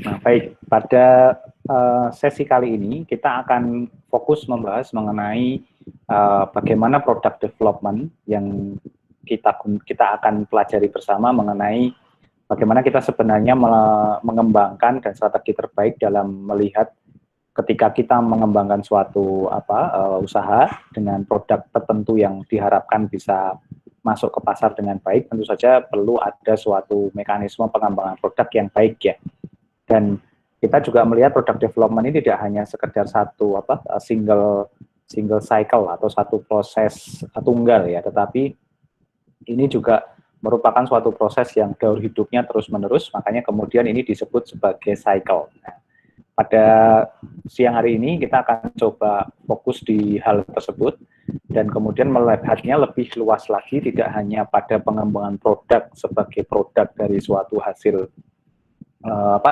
Nah, baik, pada sesi kali ini kita akan fokus membahas mengenai bagaimana product development yang kita akan pelajari bersama mengenai bagaimana kita sebenarnya mengembangkan dan strategi terbaik dalam melihat ketika kita mengembangkan suatu usaha dengan produk tertentu yang diharapkan bisa masuk ke pasar dengan baik, tentu saja perlu ada suatu mekanisme pengembangan produk yang baik ya. Dan kita juga melihat product development ini tidak hanya sekedar satu single cycle atau satu proses tunggal ya, tetapi ini juga merupakan suatu proses yang daur hidupnya terus-menerus, makanya kemudian ini disebut sebagai cycle. Nah, pada siang hari ini kita akan coba fokus di hal tersebut dan kemudian melihatnya lebih luas lagi, tidak hanya pada pengembangan produk sebagai produk dari suatu hasil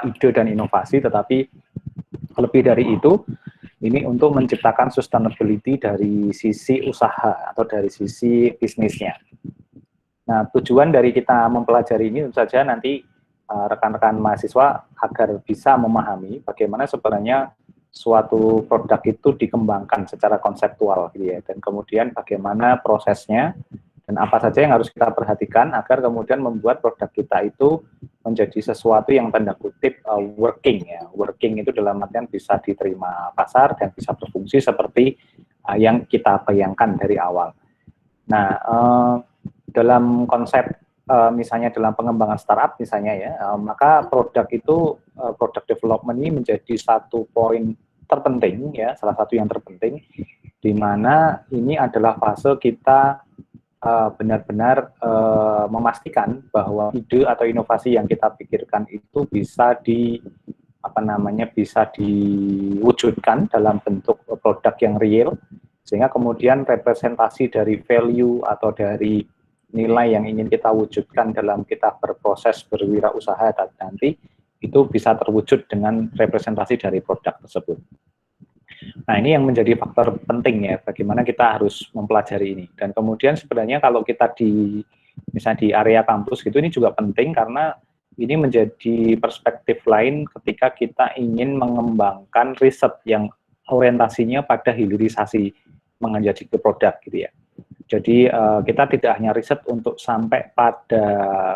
ide dan inovasi, tetapi lebih dari itu, ini untuk menciptakan sustainability dari sisi usaha atau dari sisi bisnisnya. Nah, tujuan dari kita mempelajari ini tentu saja nanti rekan-rekan mahasiswa agar bisa memahami bagaimana sebenarnya suatu produk itu dikembangkan secara konseptual, gitu ya, dan kemudian bagaimana prosesnya dan apa saja yang harus kita perhatikan agar kemudian membuat produk kita itu menjadi sesuatu yang tanda kutip working ya. Working itu dalam artian bisa diterima pasar dan bisa berfungsi seperti yang kita bayangkan dari awal. Nah, dalam konsep misalnya dalam pengembangan startup misalnya ya, maka produk itu product development ini menjadi satu poin terpenting ya, salah satu yang terpenting, di mana ini adalah fase kita benar-benar memastikan bahwa ide atau inovasi yang kita pikirkan itu bisa bisa diwujudkan dalam bentuk produk yang real, sehingga kemudian representasi dari value atau dari nilai yang ingin kita wujudkan dalam kita berproses berwirausaha nanti itu bisa terwujud dengan representasi dari produk tersebut. Nah, ini yang menjadi faktor penting ya, bagaimana kita harus mempelajari ini. Dan kemudian sebenarnya kalau kita misalnya di area kampus gitu, ini juga penting karena ini menjadi perspektif lain ketika kita ingin mengembangkan riset yang orientasinya pada hilirisasi menjadi ke produk gitu ya. Jadi kita tidak hanya riset untuk sampai pada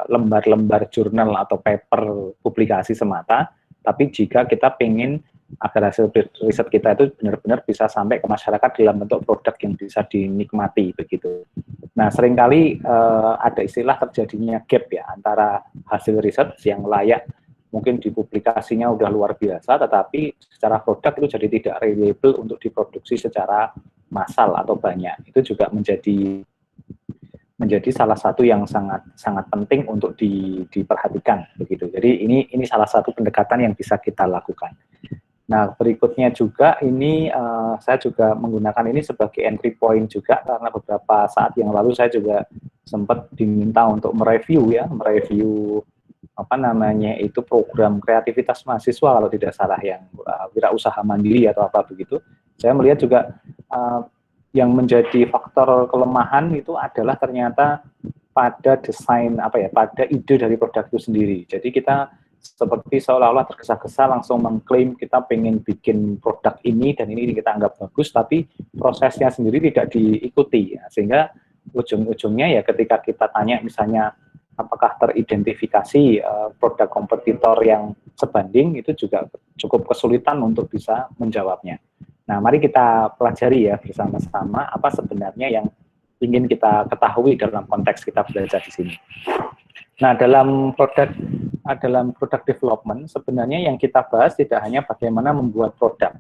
lembar-lembar jurnal atau paper publikasi semata, tapi jika kita ingin agar hasil riset kita itu benar-benar bisa sampai ke masyarakat dalam bentuk produk yang bisa dinikmati begitu. Nah, seringkali ada istilah terjadinya gap ya antara hasil riset yang layak mungkin di publikasinya udah luar biasa, tetapi secara produk itu jadi tidak reliable untuk diproduksi secara massal atau banyak. Itu juga menjadi salah satu yang sangat penting untuk diperhatikan begitu. Jadi ini salah satu pendekatan yang bisa kita lakukan. Nah, berikutnya juga ini saya juga menggunakan ini sebagai entry point juga karena beberapa saat yang lalu saya juga sempat diminta untuk mereview itu program kreativitas mahasiswa kalau tidak salah yang wirausaha mandiri atau apa begitu. Saya melihat juga yang menjadi faktor kelemahan itu adalah ternyata pada desain pada ide dari produk itu sendiri. Jadi kita seperti seolah-olah tergesa-gesa langsung mengklaim kita pengen bikin produk ini dan ini kita anggap bagus, tapi prosesnya sendiri tidak diikuti ya. Sehingga ujung-ujungnya ya ketika kita tanya misalnya apakah teridentifikasi produk kompetitor yang sebanding, itu juga cukup kesulitan untuk bisa menjawabnya. Nah, mari kita pelajari ya bersama-sama apa sebenarnya yang ingin kita ketahui dalam konteks kita belajar di sini. Nah, dalam product development sebenarnya yang kita bahas tidak hanya bagaimana membuat produk,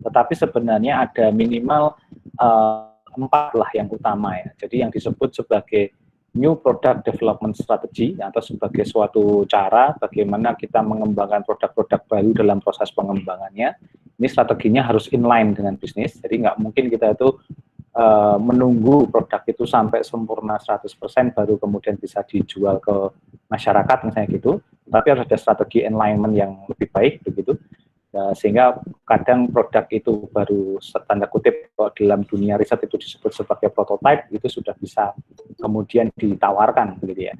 tetapi sebenarnya ada minimal 4 lah yang utama ya. Jadi yang disebut sebagai new product development strategy atau sebagai suatu cara bagaimana kita mengembangkan produk-produk baru dalam proses pengembangannya. Ini strateginya harus inline dengan bisnis, jadi nggak mungkin kita itu menunggu produk itu sampai sempurna 100% baru kemudian bisa dijual ke masyarakat misalnya gitu, tapi harus ada strategi alignment yang lebih baik begitu, sehingga kadang produk itu baru tanda kutip dalam dunia riset itu disebut sebagai prototype, itu sudah bisa kemudian ditawarkan begitu ya.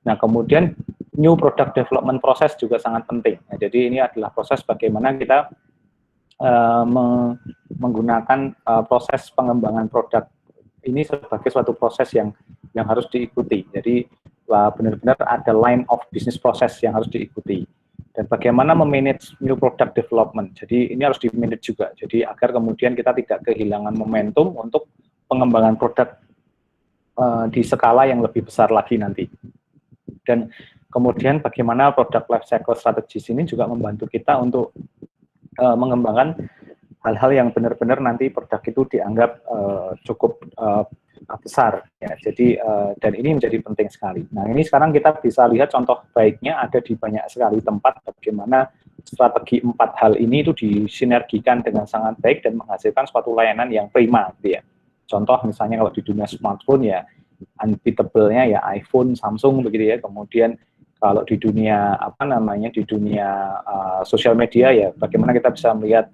Nah, kemudian new product development proses juga sangat penting. Nah, jadi ini adalah proses bagaimana kita menggunakan proses pengembangan produk ini sebagai suatu proses yang harus diikuti. Jadi benar-benar ada line of business process yang harus diikuti. Dan bagaimana memanage new product development. Jadi ini harus di-manage juga. Jadi agar kemudian kita tidak kehilangan momentum untuk pengembangan produk di skala yang lebih besar lagi nanti. Dan kemudian bagaimana product life cycle strategies ini juga membantu kita untuk mengembangkan hal-hal yang benar-benar nanti produk itu dianggap cukup besar ya. Jadi dan ini menjadi penting sekali. Nah, ini sekarang kita bisa lihat contoh baiknya ada di banyak sekali tempat bagaimana strategi 4 hal ini itu disinergikan dengan sangat baik dan menghasilkan suatu layanan yang prima gitu ya. Contoh misalnya kalau di dunia smartphone ya unbeatable-nya ya iPhone, Samsung begitu ya. Kemudian kalau di dunia di dunia sosial media ya bagaimana kita bisa melihat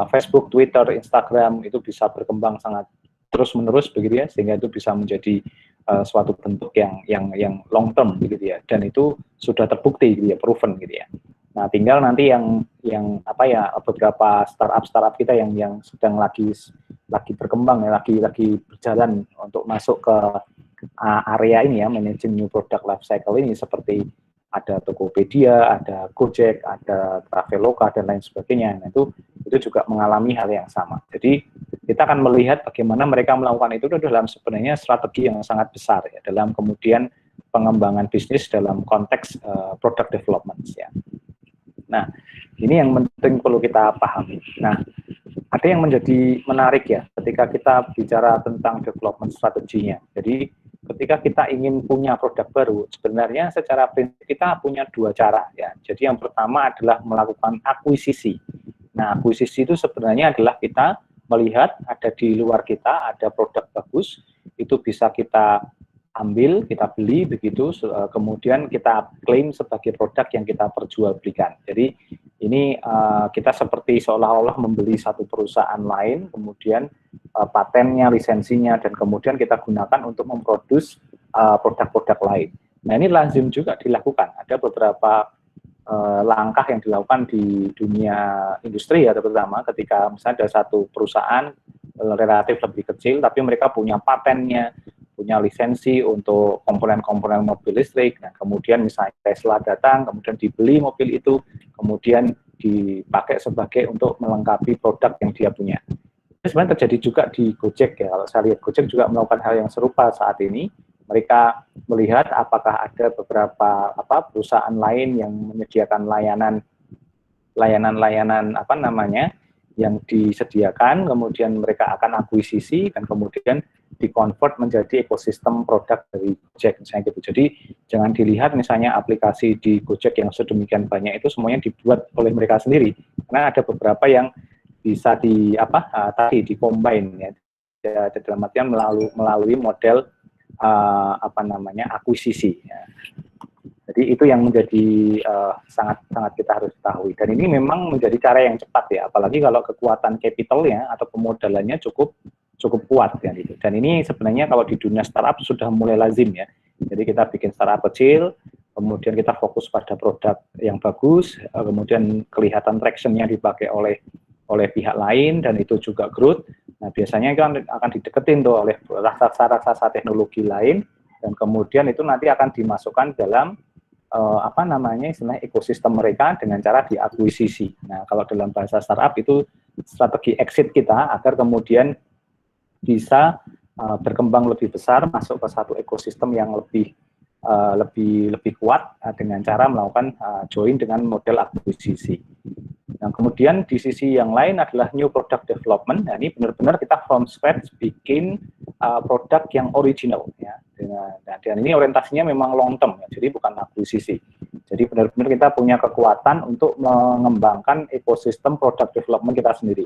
Facebook, Twitter, Instagram itu bisa berkembang sangat terus-menerus begitu ya, sehingga itu bisa menjadi suatu bentuk yang long term begitu ya, dan itu sudah terbukti gitu ya, proven gitu ya. Nah, tinggal nanti yang beberapa startup kita yang sedang lagi berkembang ya, lagi berjalan untuk masuk ke area ini ya, managing new product life cycle ini, seperti ada Tokopedia, ada Gojek, ada Traveloka dan lain sebagainya. Nah, itu juga mengalami hal yang sama. Jadi kita akan melihat bagaimana mereka melakukan itu dalam sebenarnya strategi yang sangat besar ya, dalam kemudian pengembangan bisnis dalam konteks product development ya. Nah, ini yang penting perlu kita pahami. Nah, ada yang menjadi menarik ya ketika kita bicara tentang development strateginya. Jadi ketika kita ingin punya produk baru, sebenarnya secara prinsip kita punya 2 cara ya. Jadi yang pertama adalah melakukan akuisisi. Nah, akuisisi itu sebenarnya adalah kita melihat ada di luar kita ada produk bagus, itu bisa kita ambil, kita beli begitu, kemudian kita klaim sebagai produk yang kita perjualbelikan. Jadi ini kita seperti seolah-olah membeli satu perusahaan lain, kemudian patennya, lisensinya, dan kemudian kita gunakan untuk memproduksi produk-produk lain. Nah, ini lazim juga dilakukan. Ada beberapa langkah yang dilakukan di dunia industri ya, terutama ketika misalnya ada satu perusahaan relatif lebih kecil, tapi mereka punya patennya, punya lisensi untuk komponen-komponen mobil listrik. Nah, kemudian misalnya Tesla datang, kemudian dibeli mobil itu, kemudian dipakai sebagai untuk melengkapi produk yang dia punya. Ini sebenarnya terjadi juga di Gojek ya. Kalau saya lihat Gojek juga melakukan hal yang serupa saat ini. Mereka melihat apakah ada beberapa perusahaan lain yang menyediakan layanan yang disediakan, kemudian mereka akan akuisisi dan kemudian di-convert menjadi ekosistem produk dari Gojek misalnya gitu. Jadi jangan dilihat misalnya aplikasi di Gojek yang sedemikian banyak itu semuanya dibuat oleh mereka sendiri, karena ada beberapa yang bisa di-combine ya, dalam artian melalui model akuisisi ya. Jadi itu yang menjadi sangat kita harus ketahui, dan ini memang menjadi cara yang cepat ya, apalagi kalau kekuatan capitalnya atau pemodalannya cukup kuat ya gitu. Dan ini sebenarnya kalau di dunia startup sudah mulai lazim ya. Jadi kita bikin startup kecil, kemudian kita fokus pada produk yang bagus, kemudian kelihatan traction-nya dipakai oleh pihak lain dan itu juga growth. Nah, biasanya kan akan dideketin tuh oleh raksasa teknologi lain, dan kemudian itu nanti akan dimasukkan dalam istilahnya ekosistem mereka dengan cara diakuisisi. Nah, kalau dalam bahasa startup itu strategi exit kita agar kemudian bisa berkembang lebih besar, masuk ke satu ekosistem yang lebih kuat dengan cara melakukan join dengan model akuisisi. Nah, kemudian di sisi yang lain adalah new product development. Nah, ini benar-benar kita from scratch bikin produk yang original ya. Dan ini orientasinya memang long term ya, jadi bukan akuisisi. Jadi benar-benar kita punya kekuatan untuk mengembangkan ekosistem product development kita sendiri.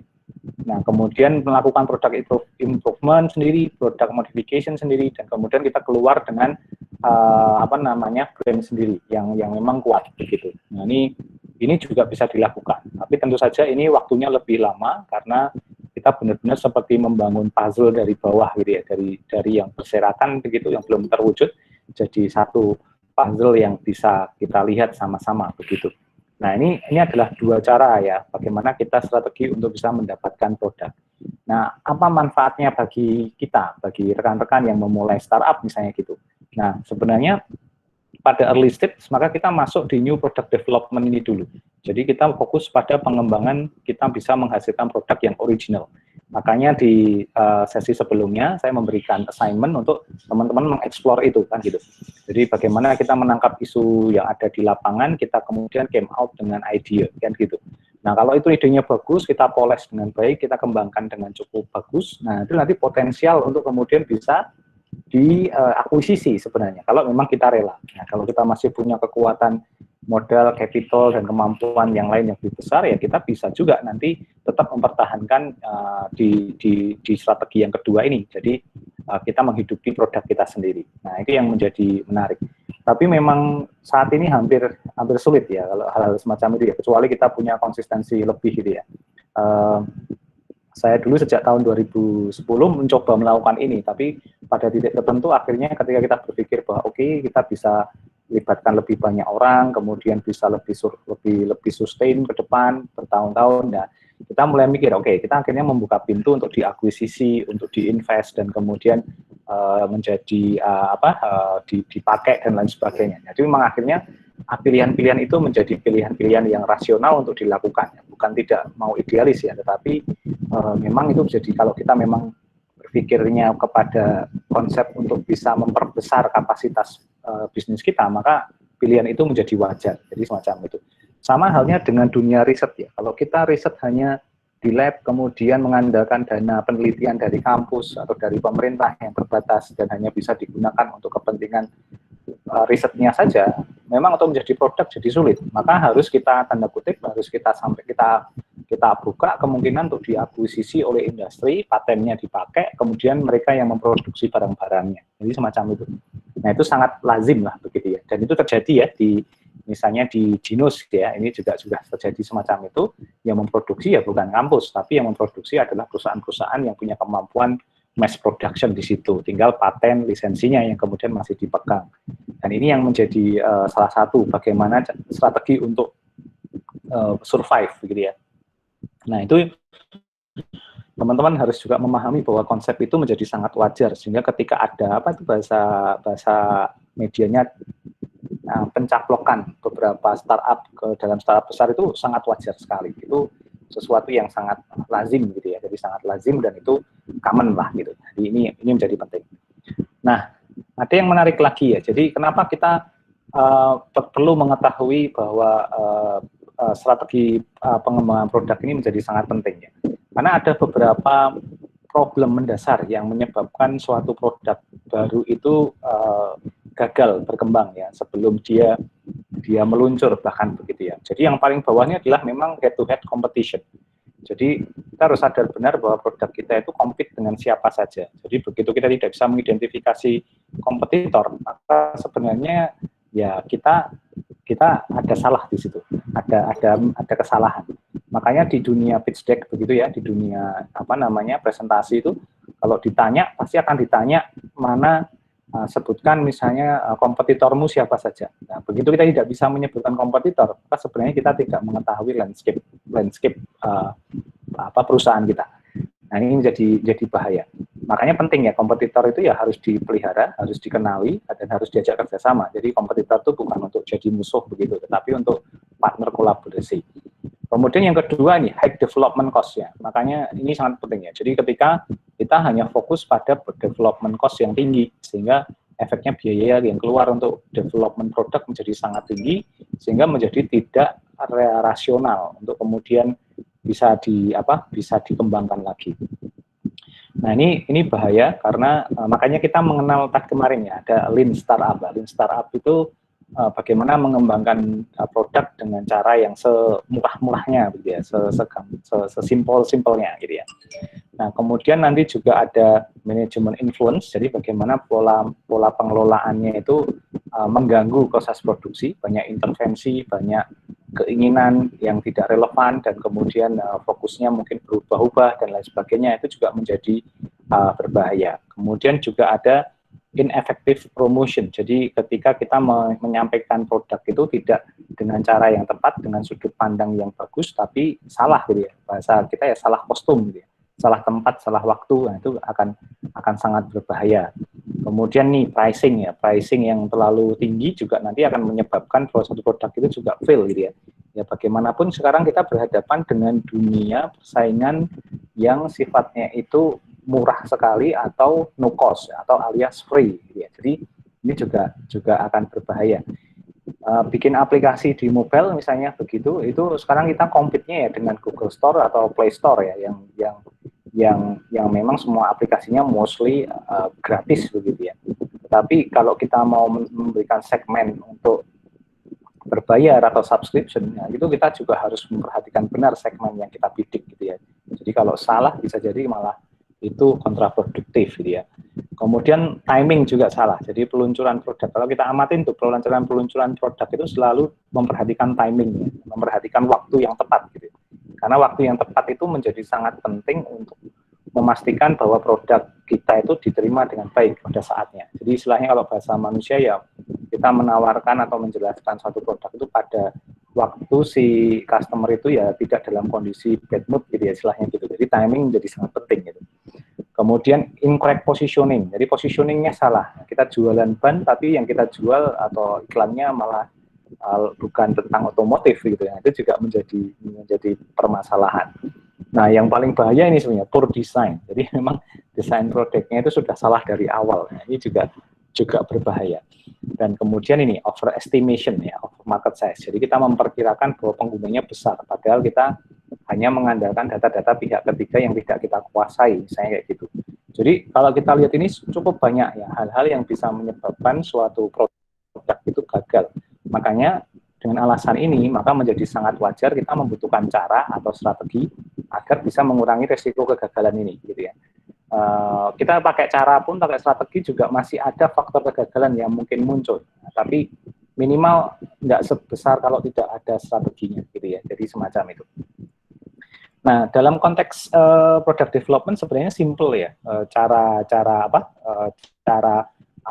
Nah, kemudian melakukan product improvement sendiri, product modification sendiri, dan kemudian kita keluar dengan brand sendiri yang memang kuat begitu. Nah, ini juga bisa dilakukan, tapi tentu saja ini waktunya lebih lama karena kita benar-benar seperti membangun puzzle dari bawah gitu ya, dari yang berserakan begitu, yang belum terwujud jadi satu puzzle yang bisa kita lihat sama-sama begitu. Nah, ini adalah dua cara ya, bagaimana kita strategi untuk bisa mendapatkan produk. Nah, apa manfaatnya bagi kita, bagi rekan-rekan yang memulai startup misalnya gitu. Nah, sebenarnya pada early stage, maka kita masuk di new product development ini dulu. Jadi kita fokus pada pengembangan, kita bisa menghasilkan produk yang original. Makanya di sesi sebelumnya saya memberikan assignment untuk teman-teman mengeksplor itu kan gitu. Jadi bagaimana kita menangkap isu yang ada di lapangan, kita kemudian came out dengan ide kan gitu. Nah, kalau itu idenya bagus, kita poles dengan baik, kita kembangkan dengan cukup bagus. Nah, itu nanti potensial untuk kemudian bisa diakuisisi sebenarnya kalau memang kita rela. Nah, kalau kita masih punya kekuatan modal, capital, dan kemampuan yang lain yang lebih besar, ya kita bisa juga nanti tetap mempertahankan di strategi yang kedua ini. Jadi kita menghidupi produk kita sendiri. Nah, itu yang menjadi menarik. Tapi memang saat ini hampir sulit ya kalau hal-hal semacam itu ya, kecuali kita punya konsistensi lebih gitu ya. Saya dulu sejak tahun 2010 mencoba melakukan ini, tapi pada titik tertentu akhirnya ketika kita berpikir bahwa oke, kita bisa libatkan lebih banyak orang, kemudian bisa lebih sustain ke depan bertahun-tahun. Nah, kita mulai mikir oke, kita akhirnya membuka pintu untuk diakuisisi, untuk diinvest dan kemudian menjadi dipakai dan lain sebagainya. Jadi memang akhirnya pilihan-pilihan itu menjadi pilihan-pilihan yang rasional untuk dilakukan. Bukan tidak mau idealis ya, tetapi memang itu jadi kalau kita memang berpikirnya kepada konsep untuk bisa memperbesar kapasitas bisnis kita, maka pilihan itu menjadi wajar. Jadi semacam itu. Sama halnya dengan dunia riset ya. Kalau kita riset hanya di lab, kemudian mengandalkan dana penelitian dari kampus atau dari pemerintah yang terbatas dan hanya bisa digunakan untuk kepentingan risetnya saja, memang untuk menjadi produk jadi sulit. Maka harus kita tanda kutip, harus kita buka kemungkinan untuk diakuisisi oleh industri, patennya dipakai, kemudian mereka yang memproduksi barang-barangnya. Jadi semacam itu. Nah, itu sangat lazim lah begitu ya. Dan itu terjadi ya misalnya di Genus ya, ini juga sudah terjadi semacam itu. Yang memproduksi ya bukan kampus, tapi yang memproduksi adalah perusahaan-perusahaan yang punya kemampuan mass production di situ. Tinggal paten lisensinya yang kemudian masih dipegang. Dan ini yang menjadi salah satu bagaimana strategi untuk survive begitu ya. Nah, itu teman-teman harus juga memahami bahwa konsep itu menjadi sangat wajar, sehingga ketika ada bahasa medianya pencaplokan beberapa startup ke dalam startup besar itu sangat wajar sekali. Itu sesuatu yang sangat lazim gitu ya. Jadi sangat lazim dan itu common lah gitu. Jadi ini menjadi penting. Nah, ada yang menarik lagi ya. Jadi kenapa kita perlu mengetahui bahwa strategi pengembangan produk ini menjadi sangat penting ya. Karena ada beberapa problem mendasar yang menyebabkan suatu produk baru itu gagal berkembang ya sebelum dia meluncur bahkan begitu ya. Jadi yang paling bawahnya adalah memang head-to-head competition. Jadi kita harus sadar benar bahwa produk kita itu compete dengan siapa saja. Jadi begitu kita tidak bisa mengidentifikasi kompetitor, maka sebenarnya ya kita ada salah di situ, ada kesalahan. Makanya di dunia pitch deck begitu ya, di dunia presentasi itu kalau ditanya pasti akan ditanya mana sebutkan misalnya kompetitormu siapa saja. Nah, begitu kita tidak bisa menyebutkan kompetitor, maka sebenarnya kita tidak mengetahui landscape perusahaan kita. Nah, ini jadi bahaya. Makanya penting ya, kompetitor itu ya harus dipelihara, harus dikenali, dan harus diajak kerjasama. Jadi kompetitor itu bukan untuk jadi musuh begitu, tetapi untuk partner kolaborasi. Kemudian yang kedua nih, high development cost-nya. Makanya ini sangat penting ya. Jadi ketika kita hanya fokus pada development cost yang tinggi, sehingga efeknya biaya yang keluar untuk development produk menjadi sangat tinggi, sehingga menjadi tidak rasional untuk kemudian bisa dikembangkan lagi. Nah, ini bahaya karena makanya kita mengenal tadi kemarin ya, ada Lean Startup. Lean Startup itu bagaimana mengembangkan produk dengan cara yang semurah-murahnya gitu ya, sesimpel-simpelnya gitu ya. Nah, kemudian nanti juga ada manajemen influence, jadi bagaimana pola pengelolaannya itu mengganggu proses produksi, banyak intervensi, banyak keinginan yang tidak relevan, dan kemudian fokusnya mungkin berubah-ubah dan lain sebagainya, itu juga menjadi berbahaya. Kemudian juga ada ineffective promotion. Jadi ketika kita menyampaikan produk itu tidak dengan cara yang tepat, dengan sudut pandang yang bagus, tapi salah gitu ya. Bahasa kita ya salah kostum gitu ya. Salah tempat, salah waktu, nah itu akan sangat berbahaya. Kemudian nih pricing yang terlalu tinggi juga nanti akan menyebabkan bahwa satu produk itu juga fail gitu ya. Ya bagaimanapun sekarang kita berhadapan dengan dunia persaingan yang sifatnya itu murah sekali atau no cost atau alias free gitu ya. Jadi ini juga akan berbahaya. Bikin aplikasi di mobile misalnya begitu, itu sekarang kita compete-nya ya dengan Google Store atau Play Store ya, yang memang semua aplikasinya mostly gratis begitu ya. Tapi kalau kita mau memberikan segmen untuk berbayar atau subscription, ya, itu kita juga harus memperhatikan benar segmen yang kita bidik gitu ya. Jadi kalau salah bisa jadi malah itu kontraproduktif gitu ya. Kemudian timing juga salah. Jadi peluncuran produk, kalau kita amatin tuh peluncuran produk itu selalu memperhatikan timing, memperhatikan waktu yang tepat gitu. Karena waktu yang tepat itu menjadi sangat penting untuk memastikan bahwa produk kita itu diterima dengan baik pada saatnya. Jadi istilahnya kalau bahasa manusia ya kita menawarkan atau menjelaskan satu produk itu pada waktu si customer itu ya tidak dalam kondisi bad mood gitu ya istilahnya gitu. Jadi timing menjadi sangat penting gitu. Kemudian incorrect positioning, jadi positioningnya salah. Kita jualan ban, tapi yang kita jual atau iklannya malah bukan tentang otomotif gitu ya. Itu juga menjadi permasalahan. Nah, yang paling bahaya ini sebenarnya poor design. Jadi memang desain produknya itu sudah salah dari awal. Nah, ini juga berbahaya. Dan kemudian ini overestimation ya, over market size. Jadi kita memperkirakan bahwa penggunanya besar, padahal kita hanya mengandalkan data-data pihak ketiga yang tidak kita kuasai, misalnya kayak gitu. Jadi kalau kita lihat ini cukup banyak ya hal-hal yang bisa menyebabkan suatu produk itu gagal. Makanya dengan alasan ini maka menjadi sangat wajar kita membutuhkan cara atau strategi agar bisa mengurangi resiko kegagalan ini, gitu ya. Kita pakai cara pun, pakai strategi juga masih ada faktor kegagalan yang mungkin muncul. Nah, tapi minimal nggak sebesar kalau tidak ada strateginya, gitu ya. Jadi semacam itu. Nah, dalam konteks product development sebenarnya simple ya, cara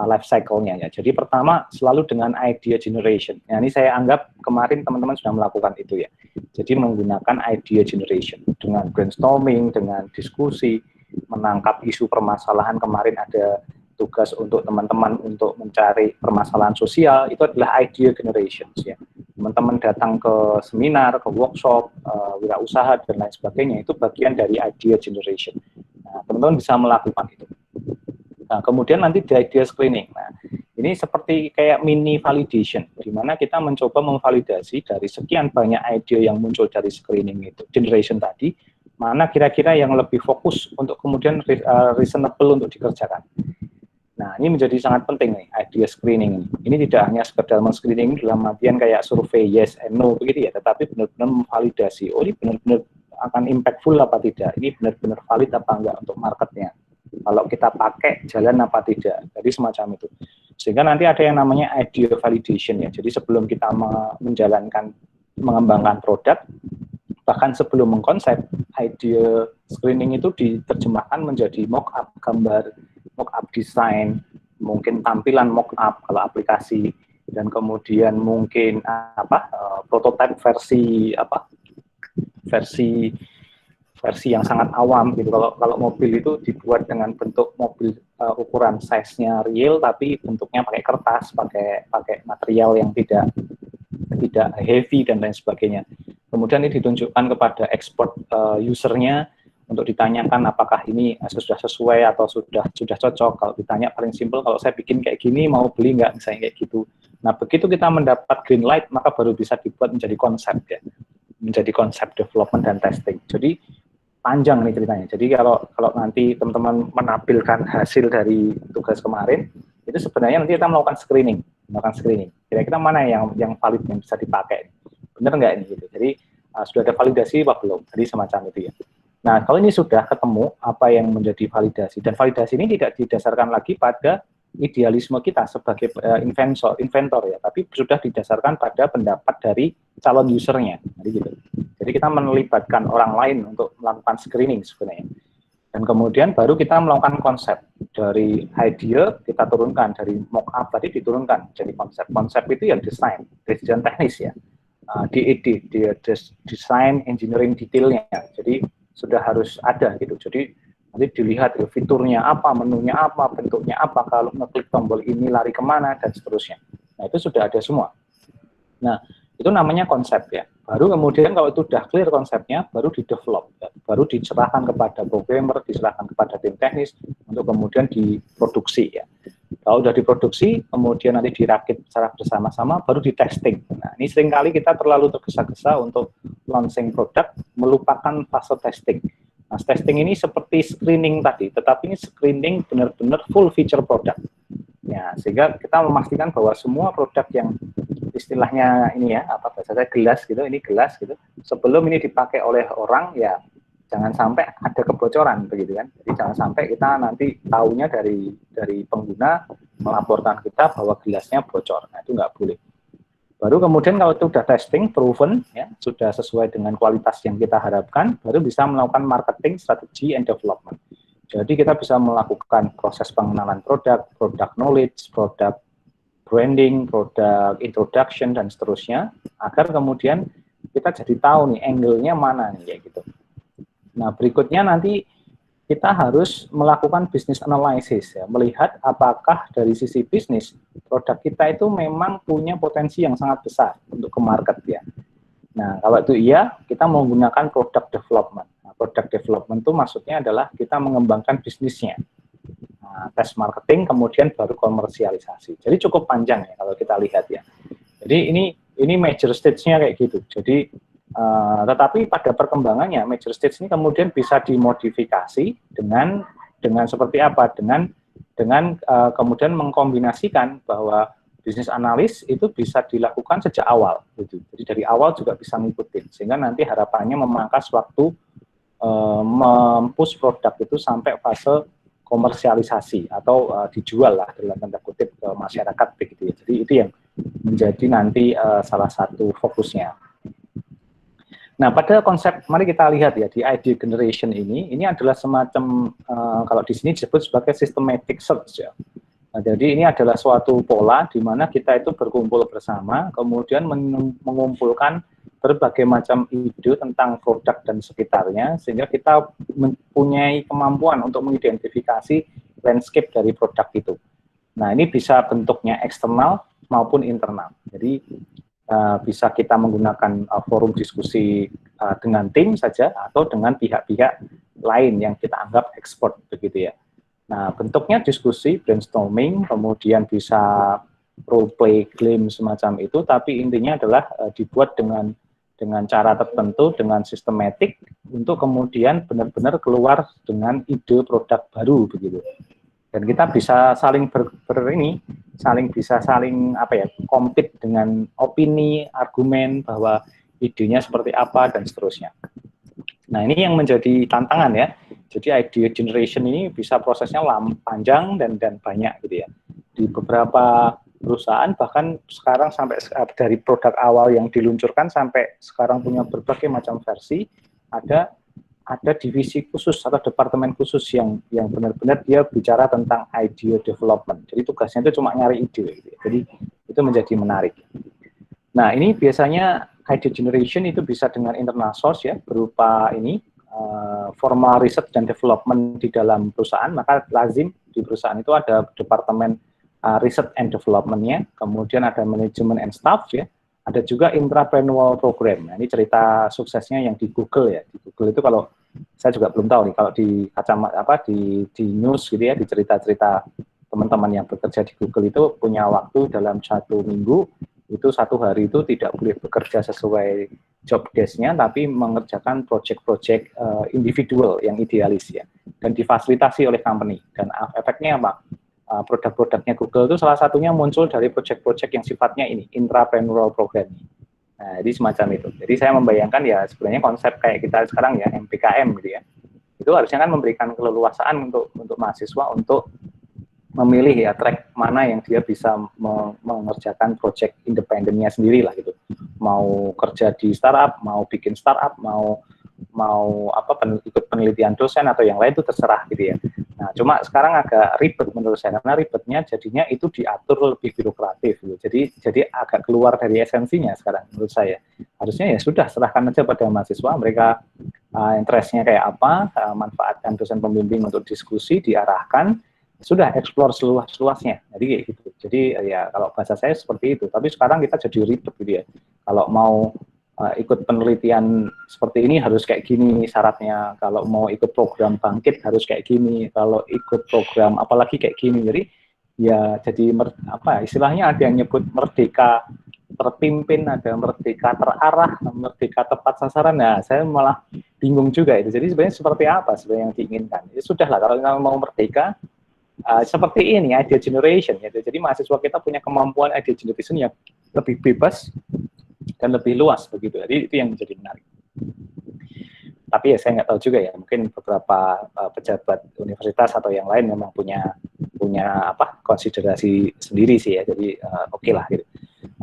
life cycle-nya ya. Jadi pertama selalu dengan idea generation. Nah, ini saya anggap kemarin teman-teman sudah melakukan itu ya. Jadi menggunakan idea generation dengan brainstorming, dengan diskusi, menangkap isu permasalahan. Kemarin ada tugas untuk teman-teman untuk mencari permasalahan sosial, itu adalah idea generation ya. Teman-teman datang ke seminar, ke workshop, wirausaha dan lain sebagainya, itu bagian dari idea generation. Nah, teman-teman bisa melakukan itu. Nah, kemudian nanti di idea screening. Nah, ini seperti kayak mini validation, di mana kita mencoba memvalidasi dari sekian banyak ide yang muncul dari screening itu, generation tadi, mana kira-kira yang lebih fokus untuk kemudian reasonable untuk dikerjakan. Nah, ini menjadi sangat penting nih, idea screening ini. Ini tidak hanya sekedar men-screening dalam artian kayak survei yes and no begitu ya, tetapi benar-benar memvalidasi, oh ini benar-benar akan impactful apa tidak, ini benar-benar valid apa enggak untuk marketnya. Kalau kita pakai jalan apa tidak, jadi semacam itu. Sehingga nanti ada yang namanya idea validation ya. Jadi sebelum kita mengembangkan produk, bahkan sebelum mengkonsep, idea screening itu diterjemahkan menjadi mock-up gambar, mock-up design, mungkin tampilan mock-up kalau aplikasi, dan kemudian mungkin prototype versi yang sangat awam gitu. Kalau mobil itu dibuat dengan bentuk mobil ukuran size-nya real, tapi bentuknya pakai kertas, pakai material yang tidak heavy dan lain sebagainya. Kemudian ini ditunjukkan kepada expert usernya untuk ditanyakan apakah ini sudah sesuai atau sudah cocok. Kalau ditanya paling simpel, kalau saya bikin kayak gini mau beli nggak, misalnya kayak gitu. Nah, begitu kita mendapat green light, maka baru bisa dibuat menjadi konsep ya, menjadi konsep development dan testing. Jadi panjang nih ceritanya. Jadi kalau nanti teman-teman menampilkan hasil dari tugas kemarin, itu sebenarnya nanti kita melakukan screening. Kira-kira mana yang valid yang bisa dipakai, benar nggak ini gitu. Jadi sudah ada validasi apa belum? Jadi semacam itu ya. Nah, kalau ini sudah ketemu apa yang menjadi validasi, dan validasi ini tidak didasarkan lagi pada idealisme kita sebagai inventor ya, tapi sudah didasarkan pada pendapat dari calon usernya. Jadi gitu. Jadi kita melibatkan orang lain untuk melakukan screening sebenarnya. Dan kemudian baru kita melakukan konsep. dari idea kita turunkan, dari mock-up tadi diturunkan jadi konsep. Konsep itu yang desain teknis ya, di desain engineering detailnya. Jadi sudah harus ada gitu. Jadi nanti dilihat fiturnya apa, menunya apa, bentuknya apa, kalau ngeklik tombol ini lari kemana, dan seterusnya. Nah, itu sudah ada semua. Nah, itu namanya konsep ya. Baru kemudian kalau itu sudah clear konsepnya, baru di-develop. Ya. Baru diserahkan kepada programmer, diserahkan kepada tim teknis, untuk kemudian diproduksi ya. Kalau sudah diproduksi, kemudian nanti dirakit secara bersama-sama, baru di-testing. Nah, ini seringkali kita terlalu tergesa-gesa untuk launching produk, melupakan fase testing. Nah, testing ini seperti screening tadi, tetapi ini screening benar-benar full feature produk. Ya, sehingga kita memastikan bahwa semua produk yang istilahnya ini ya, apa bahasanya gelas gitu, ini gelas gitu, sebelum ini dipakai oleh orang ya jangan sampai ada kebocoran begitu kan. Jadi jangan sampai kita nanti tahunya dari pengguna melaporkan kita bahwa gelasnya bocor. Nah, itu nggak boleh. Baru kemudian kalau itu sudah testing, proven, ya, sudah sesuai dengan kualitas yang kita harapkan, baru bisa melakukan marketing, strategi, and development. Jadi kita bisa melakukan proses pengenalan produk, product knowledge, produk branding, produk introduction, dan seterusnya, agar kemudian kita jadi tahu nih angle-nya mana nih, kayak gitu. Nah, berikutnya nanti kita harus melakukan business analysis ya, melihat apakah dari sisi bisnis produk kita itu memang punya potensi yang sangat besar untuk ke market ya. Nah, kalau itu iya, kita menggunakan product development. Nah, product development itu maksudnya adalah kita mengembangkan bisnisnya. Nah, tes marketing, kemudian baru komersialisasi. Jadi cukup panjang ya kalau kita lihat ya. Jadi ini major stage-nya kayak gitu. Jadi tetapi pada perkembangannya major stage ini kemudian bisa dimodifikasi dengan seperti apa? Dengan kemudian mengkombinasikan bahwa bisnis analis itu bisa dilakukan sejak awal gitu. Jadi dari awal juga bisa ngikutin, sehingga nanti harapannya memangkas waktu mempush produk itu sampai fase komersialisasi atau dijual lah dalam tanda kutip ke masyarakat begitu ya. Jadi itu yang menjadi nanti salah satu fokusnya. Nah, pada konsep, mari kita lihat ya, di idea generation ini adalah semacam, kalau di sini disebut sebagai systematic search ya. Nah, jadi ini adalah suatu pola di mana kita itu berkumpul bersama, kemudian mengumpulkan berbagai macam ide tentang produk dan sekitarnya, sehingga kita mempunyai kemampuan untuk mengidentifikasi landscape dari produk itu. Nah, ini bisa bentuknya eksternal maupun internal. Jadi, bisa kita menggunakan forum diskusi dengan tim saja atau dengan pihak-pihak lain yang kita anggap expert begitu ya. Nah, bentuknya diskusi, brainstorming, kemudian bisa role play, game semacam itu, tapi intinya adalah dibuat dengan cara tertentu, dengan sistematik untuk kemudian benar-benar keluar dengan ide produk baru begitu. Dan kita bisa saling compete dengan opini, argumen bahwa idenya seperti apa dan seterusnya. Nah, ini yang menjadi tantangan ya. Jadi idea generation ini bisa prosesnya panjang dan banyak gitu ya. Di beberapa perusahaan bahkan sekarang sampai dari produk awal yang diluncurkan sampai sekarang punya berbagai macam versi, ada divisi khusus atau departemen khusus yang benar-benar dia bicara tentang idea development. Jadi tugasnya itu cuma nyari ide. Gitu. Jadi itu menjadi menarik. Nah, ini biasanya idea generation itu bisa dengan internal source ya, berupa ini formal research dan development di dalam perusahaan. Maka lazim di perusahaan itu ada departemen research and development-nya, kemudian ada manajemen and staff ya. Ada juga intrapreneurial program. Nah, ini cerita suksesnya yang di Google ya. Di Google itu kalau saya juga belum tahu nih kalau di kacamata di news gitu ya, di cerita-cerita teman-teman yang bekerja di Google itu punya waktu dalam 1 minggu itu 1 hari itu tidak boleh bekerja sesuai job desk-nya, tapi mengerjakan project-project individual yang idealis ya, dan difasilitasi oleh company. Dan efeknya apa? Produk-produknya Google itu salah satunya muncul dari project-project yang sifatnya ini, intrapreneurial program. Nah, jadi semacam itu. Jadi saya membayangkan ya sebenarnya konsep kayak kita sekarang ya, MPKM gitu ya. Itu harusnya kan memberikan keleluasaan untuk mahasiswa untuk memilih ya track mana yang dia bisa mengerjakan project independennya sendiri lah gitu. Mau kerja di startup, mau bikin startup, mau ikut penelitian dosen atau yang lain itu terserah gitu ya. Nah, cuma sekarang agak ribet menurut saya, karena ribetnya jadinya itu diatur lebih birokratif gitu. Jadi agak keluar dari esensinya sekarang menurut saya. Harusnya ya sudah, serahkan aja pada mahasiswa, mereka interestnya kayak apa, manfaatkan dosen pembimbing untuk diskusi, diarahkan, sudah eksplor seluas-luasnya. Jadi kayak gitu. Jadi ya kalau bahasa saya seperti itu. Tapi sekarang kita jadi ribet gitu ya. Kalau mau ikut penelitian seperti ini harus kayak gini syaratnya, kalau mau ikut program bangkit harus kayak gini, kalau ikut program apalagi kayak gini. Jadi ya jadi apa istilahnya, ada yang nyebut merdeka terpimpin, ada merdeka terarah, merdeka tepat sasaran. Nah, saya malah bingung juga itu. Jadi sebenarnya seperti apa sebenarnya yang diinginkan? Ya sudahlah, kalau mau merdeka seperti ini, idea generation gitu. Jadi mahasiswa kita punya kemampuan idea generation yang lebih bebas dan lebih luas begitu. Jadi itu yang menjadi menarik. Tapi ya saya nggak tahu juga ya, mungkin beberapa pejabat universitas atau yang lain memang punya apa konsiderasi sendiri sih ya. Jadi oke lah gitu.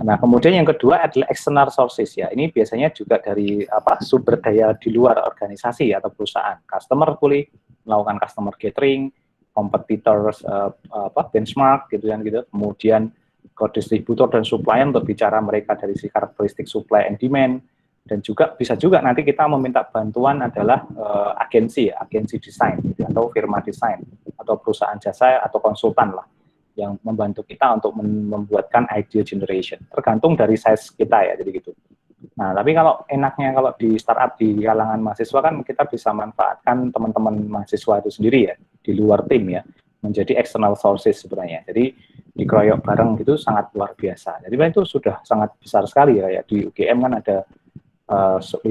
Nah, kemudian yang kedua adalah external sources ya. Ini biasanya juga dari apa sumber daya di luar organisasi atau perusahaan. Customer boleh melakukan customer gathering, competitors benchmark gitu kan gitu. Kemudian ke distributor dan supplier untuk bicara mereka dari si karakteristik supply and demand, dan juga bisa juga nanti kita meminta bantuan adalah agensi desain gitu, atau firma desain atau perusahaan jasa atau konsultan lah yang membantu kita untuk membuatkan idea generation, tergantung dari size kita ya, jadi gitu. Nah, tapi kalau enaknya kalau di startup di kalangan mahasiswa kan kita bisa manfaatkan teman-teman mahasiswa itu sendiri ya, di luar tim ya, menjadi external sources sebenarnya. Jadi dikeroyok bareng gitu sangat luar biasa. Jadi itu sudah sangat besar sekali ya, di UGM kan ada 50.000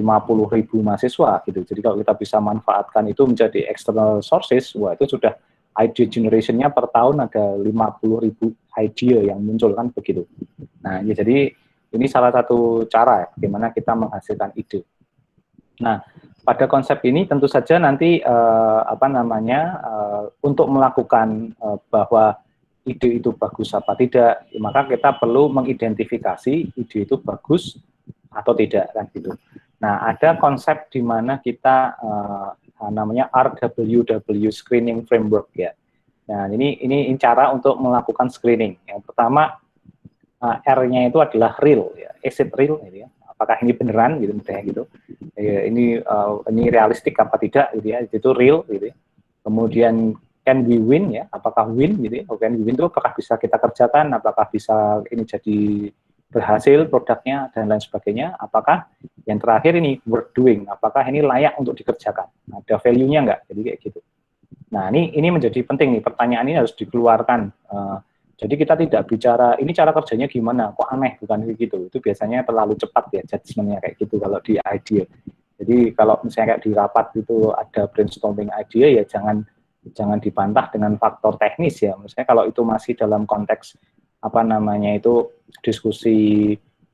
mahasiswa gitu. Jadi kalau kita bisa manfaatkan itu menjadi external sources, wah itu sudah idea generation-nya per tahun ada 50.000 idea yang muncul kan begitu. Nah, ya jadi ini salah satu cara ya, bagaimana kita menghasilkan ide. Nah, pada konsep ini tentu saja nanti untuk melakukan bahwa ide itu bagus apa tidak, maka kita perlu mengidentifikasi ide itu bagus atau tidak kan gitu. Nah, ada konsep di mana kita namanya RWW screening framework ya. Nah, ini cara untuk melakukan screening. Yang pertama R-nya itu adalah real ya, is it real gitu ya. Apakah ini beneran gitu misalnya gitu. Ya, ini realistik apa tidak gitu ya. Itu real gitu ya. Kemudian can we win ya, apakah win gitu ya. Can we win itu apakah bisa kita kerjakan, apakah bisa ini jadi berhasil produknya dan lain sebagainya. Apakah yang terakhir ini worth doing, apakah ini layak untuk dikerjakan, ada value-nya enggak, jadi kayak gitu. Nah, ini menjadi penting nih, pertanyaan ini harus dikeluarkan. Jadi kita tidak bicara ini cara kerjanya gimana, kok aneh, bukan gitu. Itu biasanya terlalu cepat ya judgement-nya kayak gitu kalau di idea. Jadi kalau misalnya kayak di rapat itu ada brainstorming idea ya jangan dibantah dengan faktor teknis ya. Misalnya kalau itu masih dalam konteks itu diskusi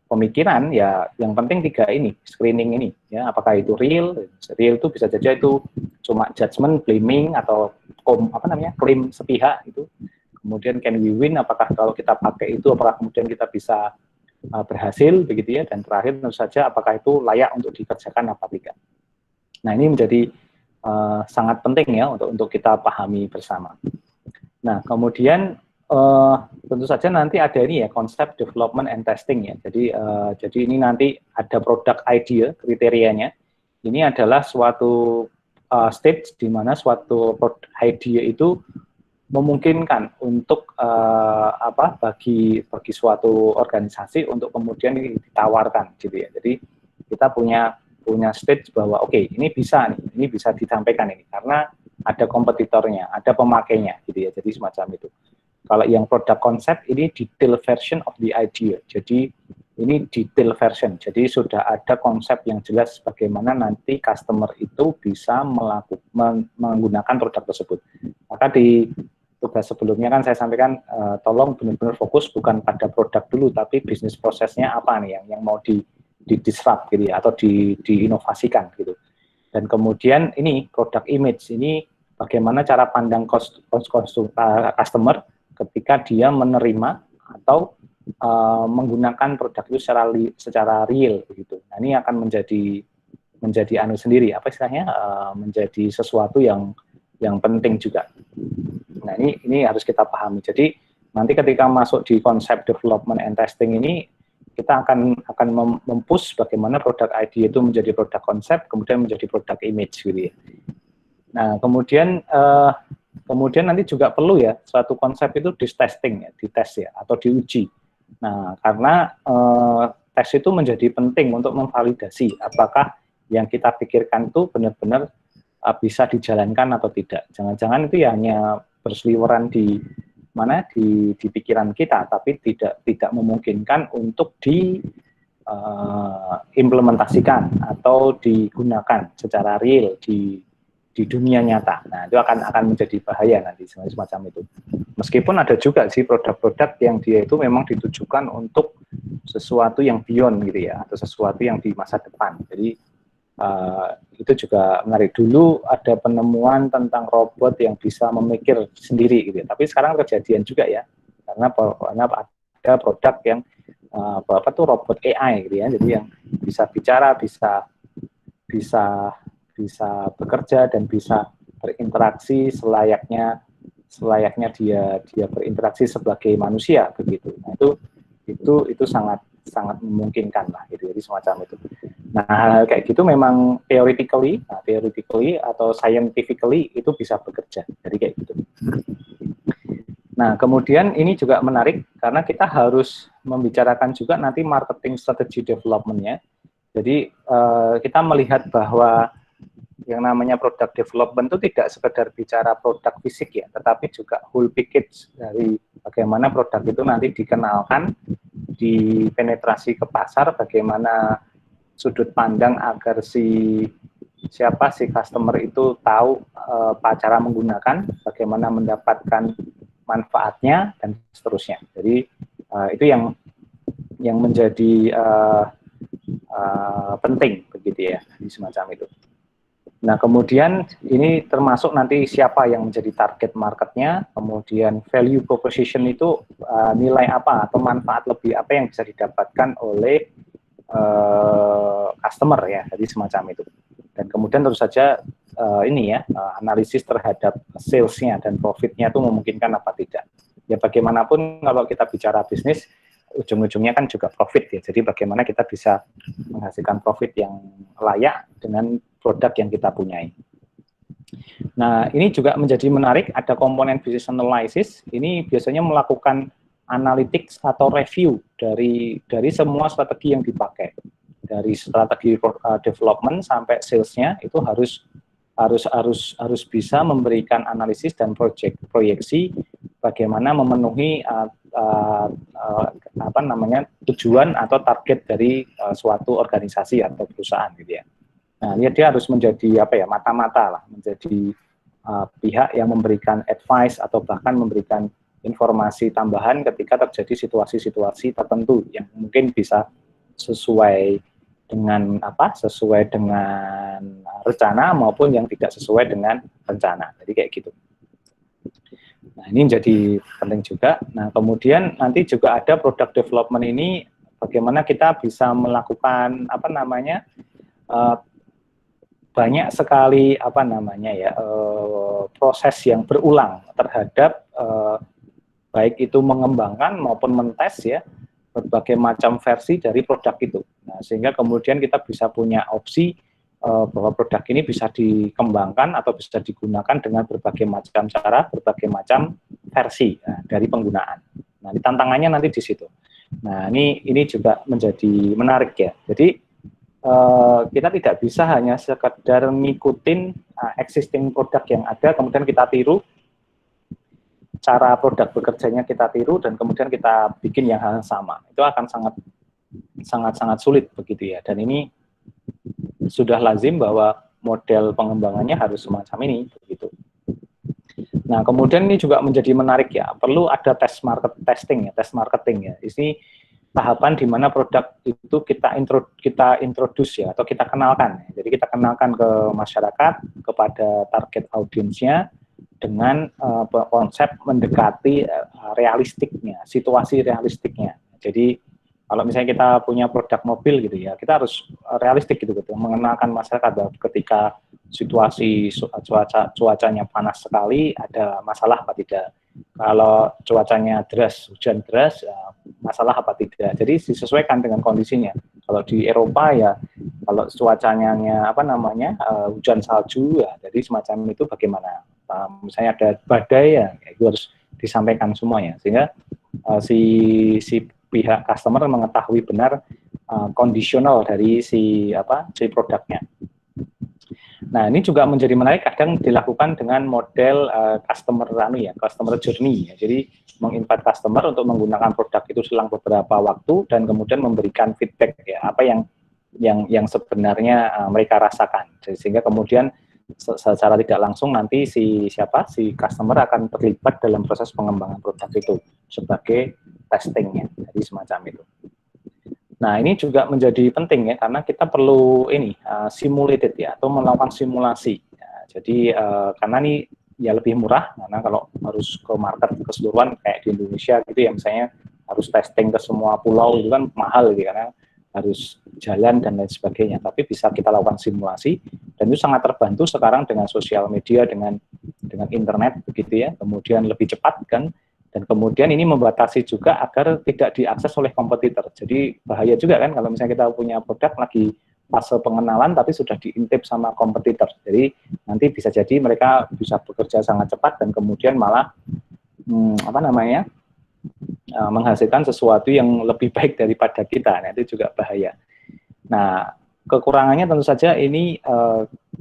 pemikiran ya, yang penting 3 ini, screening ini ya, apakah itu real itu bisa saja itu cuma judgment, blaming atau klaim sepihak itu. Kemudian can we win, apakah kalau kita pakai itu apakah kemudian kita bisa berhasil begitu ya, dan terakhir tentu saja apakah itu layak untuk dikerjakan apa tidak. Nah, ini menjadi sangat penting ya untuk kita pahami bersama. Nah, kemudian tentu saja nanti ada ini ya, konsep development and testing ya. Jadi ini nanti ada product idea, kriterianya. Ini adalah suatu stage di mana suatu product idea itu memungkinkan untuk bagi suatu organisasi untuk kemudian ditawarkan gitu ya. Jadi kita punya stage bahwa oke, ini bisa disampaikan ini karena ada kompetitornya, ada pemakainya gitu ya. Jadi semacam itu. Kalau yang produk konsep ini detail version of the idea. Jadi ini detail version. Jadi sudah ada konsep yang jelas bagaimana nanti customer itu bisa menggunakan produk tersebut. Maka di tugas sebelumnya kan saya sampaikan tolong benar-benar fokus bukan pada produk dulu, tapi bisnis prosesnya apa nih yang mau di disrupt gitu ya, atau diinovasikan gitu. Dan kemudian ini product image, ini bagaimana cara pandang customer ketika dia menerima atau menggunakan produk itu secara real begitu. Nah, ini akan menjadi sendiri apa istilahnya, menjadi sesuatu yang yang penting juga. Nah, ini harus kita pahami. Jadi nanti ketika masuk di konsep development and testing ini, kita akan mempush bagaimana produk ID itu menjadi produk konsep, kemudian menjadi produk image gitu ya. Nah, kemudian nanti juga perlu ya suatu konsep itu di-testing ya, dites ya, atau diuji. Nah, karena tes itu menjadi penting untuk memvalidasi apakah yang kita pikirkan itu benar-benar bisa dijalankan atau tidak. Jangan-jangan itu ya hanya berseliweran di mana di pikiran kita, tapi tidak memungkinkan untuk diimplementasikan atau digunakan secara real di dunia nyata. Nah, itu akan menjadi bahaya nanti semacam itu. Meskipun ada juga sih produk-produk yang dia itu memang ditujukan untuk sesuatu yang beyond gitu ya, atau sesuatu yang di masa depan. Jadi itu juga menarik. Dulu ada penemuan tentang robot yang bisa memikir sendiri gitu ya. Tapi sekarang kejadian juga ya, karena ada produk yang robot AI gitu ya. Jadi yang bisa bicara, bisa bekerja dan bisa berinteraksi selayaknya dia berinteraksi sebagai manusia begitu. Nah, itu sangat memungkinkan lah gitu, jadi semacam itu. Nah, kayak gitu memang theoretically atau scientifically itu bisa bekerja. Jadi kayak gitu. Nah, kemudian ini juga menarik karena kita harus membicarakan juga nanti marketing strategy development-nya. Jadi kita melihat bahwa yang namanya product development itu tidak sekedar bicara produk fisik ya, tetapi juga whole package dari bagaimana produk itu nanti dikenalkan, dipenetrasi ke pasar, bagaimana sudut pandang agar si customer itu tahu cara menggunakan, bagaimana mendapatkan manfaatnya dan seterusnya. Jadi itu yang menjadi penting begitu ya, di semacam itu. Nah, kemudian ini termasuk nanti siapa yang menjadi target marketnya, kemudian value proposition itu nilai apa atau manfaat lebih apa yang bisa didapatkan oleh customer ya, jadi semacam itu. Dan kemudian tentu saja analisis terhadap sales-nya dan profit-nya itu memungkinkan apa tidak. Ya bagaimanapun kalau kita bicara bisnis, ujung-ujungnya kan juga profit ya. Jadi bagaimana kita bisa menghasilkan profit yang layak dengan produk yang kita punyai. Nah, ini juga menjadi menarik, ada komponen business analysis. Ini biasanya melakukan analytics atau review dari semua strategi yang dipakai. Dari strategi development sampai sales-nya itu harus bisa memberikan analisis dan proyeksi bagaimana memenuhi tujuan atau target dari suatu organisasi atau perusahaan gitu ya. Nah, dia harus menjadi mata-mata lah, menjadi pihak yang memberikan advice atau bahkan memberikan informasi tambahan ketika terjadi situasi-situasi tertentu yang mungkin bisa sesuai dengan rencana maupun yang tidak sesuai dengan rencana. Jadi kayak gitu. Nah, ini menjadi penting juga. Nah, kemudian nanti juga ada product development ini bagaimana kita bisa melakukan banyak sekali proses yang berulang terhadap baik itu mengembangkan maupun mentes ya berbagai macam versi dari produk itu. Nah, sehingga kemudian kita bisa punya opsi bahwa produk ini bisa dikembangkan atau bisa digunakan dengan berbagai macam cara, berbagai macam versi dari penggunaan. Nah, tantangannya nanti di situ. Nah, ini juga menjadi menarik ya. Jadi kita tidak bisa hanya sekedar ngikutin existing produk yang ada, kemudian kita tiru, cara produk bekerjanya kita tiru, dan kemudian kita bikin yang hal sama. Itu akan sangat sulit begitu ya. Dan ini sudah lazim bahwa model pengembangannya harus semacam ini begitu. Nah, kemudian ini juga menjadi menarik ya. Perlu ada tes marketing ya. Ini tahapan di mana produk itu kita introduce ya, atau kita kenalkan. Jadi kita kenalkan ke masyarakat, kepada target audiensnya dengan konsep mendekati realistiknya, situasi realistiknya. Jadi kalau misalnya kita punya produk mobil gitu ya, kita harus realistik gitu, mengenalkan masyarakat bahwa ketika situasi cuacanya panas sekali, ada masalah apa tidak? Kalau cuacanya deras, hujan deras, masalah apa tidak? Jadi disesuaikan dengan kondisinya. Kalau di Eropa ya, kalau cuacanya hujan salju ya, jadi semacam itu bagaimana? Misalnya ada badai ya, itu harus disampaikan semuanya, sehingga si pihak customer mengetahui benar kondisional dari si produknya. Nah, ini juga menjadi menarik, kadang dilakukan dengan model customer journey ya. Jadi menginvite customer untuk menggunakan produk itu selang beberapa waktu dan kemudian memberikan feedback ya, apa yang sebenarnya mereka rasakan. Sehingga kemudian secara tidak langsung nanti si customer akan terlibat dalam proses pengembangan produk itu sebagai testingnya. Jadi semacam itu. Nah, ini juga menjadi penting ya, karena kita perlu simulated ya, atau melakukan simulasi. Ya, jadi karena ini ya lebih murah, karena kalau harus ke market keseluruhan kayak di Indonesia gitu ya, misalnya harus testing ke semua pulau itu kan mahal gitu, karena harus jalan dan lain sebagainya. Tapi bisa kita lakukan simulasi, dan itu sangat terbantu sekarang dengan sosial media, dengan internet begitu ya, kemudian lebih cepat kan. Dan kemudian ini membatasi juga agar tidak diakses oleh kompetitor. Jadi bahaya juga kan kalau misalnya kita punya produk lagi fase pengenalan tapi sudah diintip sama kompetitor. Jadi nanti bisa jadi mereka bisa bekerja sangat cepat dan kemudian malah menghasilkan sesuatu yang lebih baik daripada kita. Nah, itu juga bahaya. Nah, kekurangannya tentu saja ini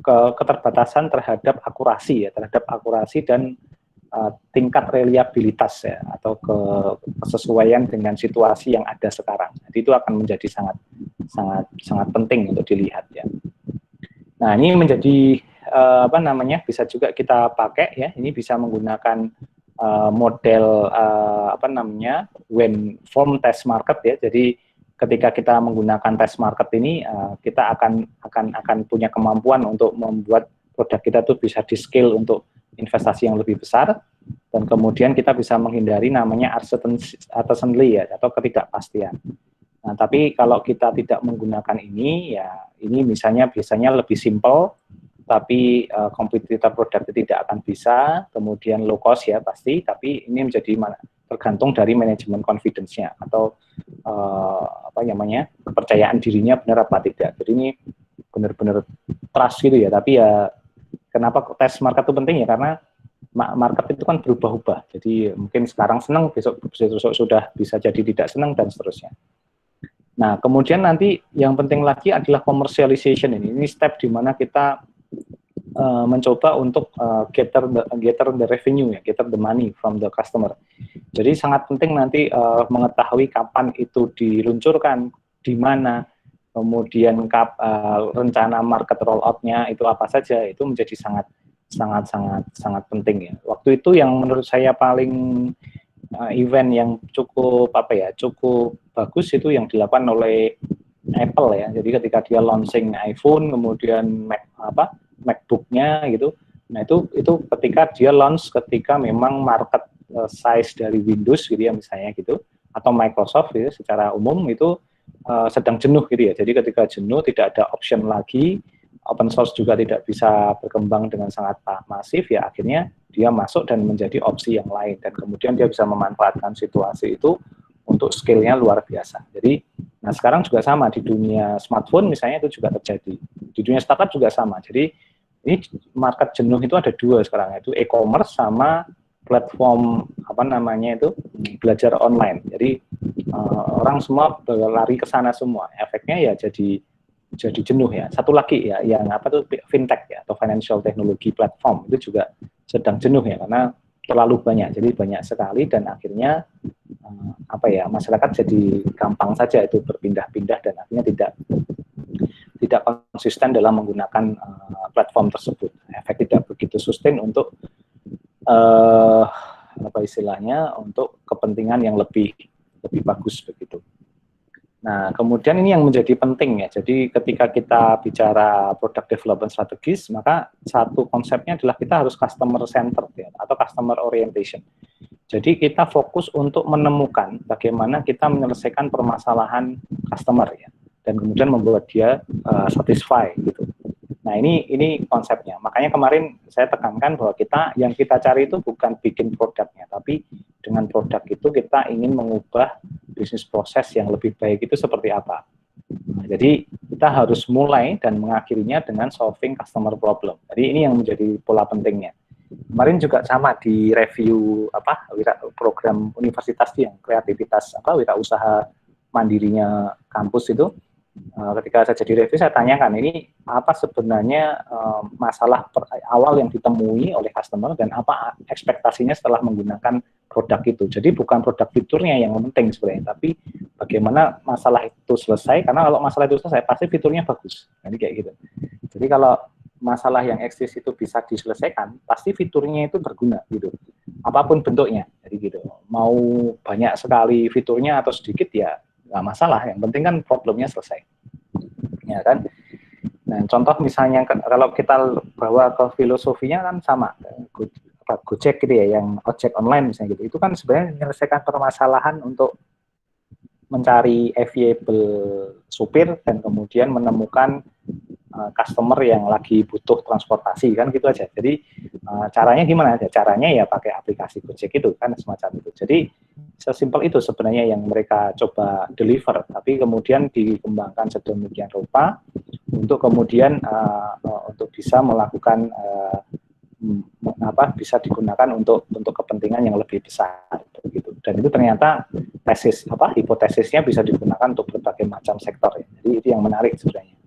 keterbatasan terhadap akurasi dan tingkat reliabilitas ya, atau kesesuaian dengan situasi yang ada sekarang. Jadi itu akan menjadi sangat penting untuk dilihat ya. Nah, ini menjadi bisa juga kita pakai ya. Ini bisa menggunakan model when form test market ya. Jadi ketika kita menggunakan test market ini, kita akan punya kemampuan untuk membuat produk kita tuh bisa di-scale untuk investasi yang lebih besar, dan kemudian kita bisa menghindari namanya uncertainty ya, atau ketidakpastian. Nah, tapi kalau kita tidak menggunakan ini, ya ini biasanya lebih simple, tapi kompetitor produk tidak akan bisa, kemudian low cost ya pasti, tapi ini menjadi tergantung dari manajemen confidence-nya, atau kepercayaan dirinya benar apa tidak. Jadi ini benar-benar trust gitu ya, tapi ya kenapa tes market itu penting ya, karena market itu kan berubah-ubah. Jadi mungkin sekarang senang, besok sudah bisa jadi tidak senang, dan seterusnya. Nah, kemudian nanti yang penting lagi adalah commercialization ini. Ini step di mana kita mencoba untuk gather the revenue, ya, gather the money from the customer. Jadi sangat penting nanti mengetahui kapan itu diluncurkan, di mana, kemudian rencana market rollout-nya itu apa saja, itu menjadi sangat penting ya. Waktu itu yang menurut saya paling event yang cukup bagus itu yang dilakukan oleh Apple ya. Jadi ketika dia launching iPhone, kemudian MacBook-nya gitu. Nah, itu ketika dia launch, ketika memang market size dari Windows gitu ya misalnya gitu, atau Microsoft ya secara umum itu sedang jenuh gitu ya. Jadi ketika jenuh, tidak ada option lagi, open source juga tidak bisa berkembang dengan sangat masif, ya akhirnya dia masuk dan menjadi opsi yang lain, dan kemudian dia bisa memanfaatkan situasi itu untuk scale-nya luar biasa. Jadi, nah sekarang juga sama di dunia smartphone misalnya, itu juga terjadi. Di dunia startup juga sama. Jadi ini market jenuh itu ada dua sekarang, yaitu e-commerce sama platform belajar online. Jadi orang semua berlari ke sana semua. Efeknya ya jadi jenuh ya. Satu lagi ya, yang fintech ya, atau financial technology platform itu juga sedang jenuh ya, karena terlalu banyak. Jadi banyak sekali, dan akhirnya masyarakat jadi gampang saja itu berpindah-pindah, dan akhirnya tidak konsisten dalam menggunakan platform tersebut. Efek tidak begitu sustain untuk untuk kepentingan yang lebih bagus begitu. Nah, kemudian ini yang menjadi penting ya. Jadi ketika kita bicara product development strategis, maka satu konsepnya adalah kita harus customer centered ya, atau customer orientation. Jadi kita fokus untuk menemukan bagaimana kita menyelesaikan permasalahan customer ya, dan kemudian membuat dia satisfy gitu. Nah, ini konsepnya. Makanya kemarin saya tekankan bahwa yang kita cari itu bukan bikin produknya, tapi dengan produk itu kita ingin mengubah bisnis proses yang lebih baik itu seperti apa. Nah, jadi kita harus mulai dan mengakhirinya dengan solving customer problem. Jadi ini yang menjadi pola pentingnya. Kemarin juga sama di review program universitas yang kreativitas wirausaha mandirinya kampus itu. Ketika saya jadi review, saya tanyakan ini apa sebenarnya masalah awal yang ditemui oleh customer dan apa ekspektasinya setelah menggunakan produk itu. Jadi bukan produk fiturnya yang penting sebenarnya, tapi bagaimana masalah itu selesai, karena kalau masalah itu selesai pasti fiturnya bagus. Jadi kayak gitu. Jadi kalau masalah yang eksis itu bisa diselesaikan, pasti fiturnya itu berguna gitu. Apapun bentuknya. Jadi gitu. Mau banyak sekali fiturnya atau sedikit ya nggak masalah, yang penting kan problemnya selesai, ya kan. Nah, contoh misalnya kalau kita bawa ke filosofinya kan sama, Gojek gitu ya, yang ojek online misalnya gitu, itu kan sebenarnya menyelesaikan permasalahan untuk mencari available supir dan kemudian menemukan customer yang lagi butuh transportasi, kan gitu aja. Jadi caranya gimana aja? Caranya ya pakai aplikasi Gojek itu kan, semacam itu. Jadi sesimpel itu sebenarnya yang mereka coba deliver, tapi kemudian dikembangkan sedemikian rupa untuk kemudian untuk bisa melakukan bisa digunakan untuk kepentingan yang lebih besar begitu. Dan itu ternyata hipotesisnya bisa digunakan untuk berbagai macam sektor ya. Jadi itu yang menarik sebenarnya.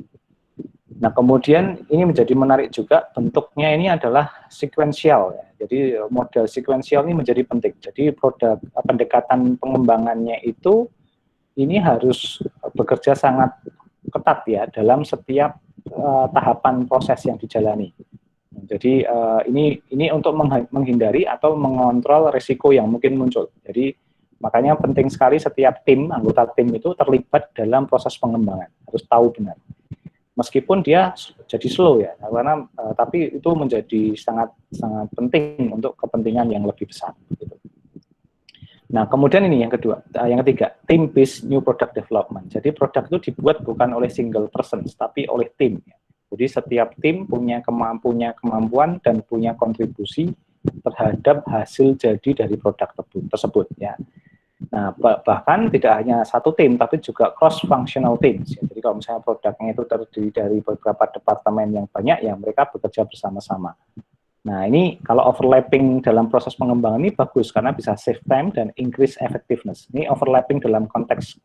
Nah, kemudian ini menjadi menarik juga, bentuknya ini adalah sequential ya. Jadi model sequential ini menjadi penting. Jadi pendekatan pengembangannya itu ini harus bekerja sangat ketat ya dalam setiap tahapan proses yang dijalani. Jadi ini untuk menghindari atau mengontrol risiko yang mungkin muncul. Jadi makanya penting sekali setiap anggota tim itu terlibat dalam proses pengembangan, harus tahu benar. Meskipun dia jadi slow ya, karena tapi itu menjadi sangat penting untuk kepentingan yang lebih besar. Gitu. Nah, kemudian ini yang ketiga, team based new product development. Jadi produk itu dibuat bukan oleh single person, tapi oleh tim. Jadi setiap tim punya kemampuan dan punya kontribusi terhadap hasil jadi dari produk tersebut ya. Nah, bahkan tidak hanya satu tim, tapi juga cross-functional teams. Jadi kalau misalnya produknya itu terdiri dari beberapa departemen yang banyak, ya mereka bekerja bersama-sama. Nah, ini kalau overlapping dalam proses pengembangan ini bagus, karena bisa save time dan increase effectiveness. Ini overlapping dalam konteks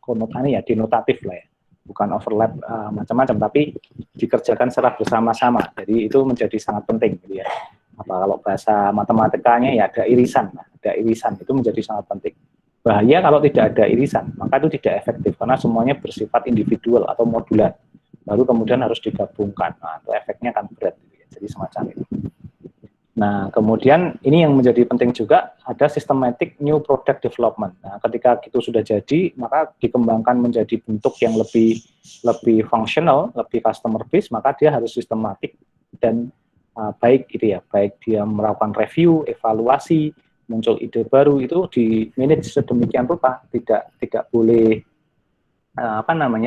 denotatif lah ya. Bukan overlap macam-macam, tapi dikerjakan secara bersama-sama. Jadi itu menjadi sangat penting. Gitu ya. Kalau bahasa matematikanya ya ada irisan. Itu menjadi sangat penting. Bahaya kalau tidak ada irisan, maka itu tidak efektif karena semuanya bersifat individual atau modular. Baru kemudian harus digabungkan. Nah, itu efeknya akan berat. Jadi semacam itu. Nah, kemudian ini yang menjadi penting juga ada systematic new product development. Nah, ketika itu sudah jadi, maka dikembangkan menjadi bentuk yang lebih functional, lebih customer based, maka dia harus sistematik dan baik gitu ya. Baik dia melakukan review, evaluasi, muncul ide baru, itu di manage sedemikian rupa, tidak boleh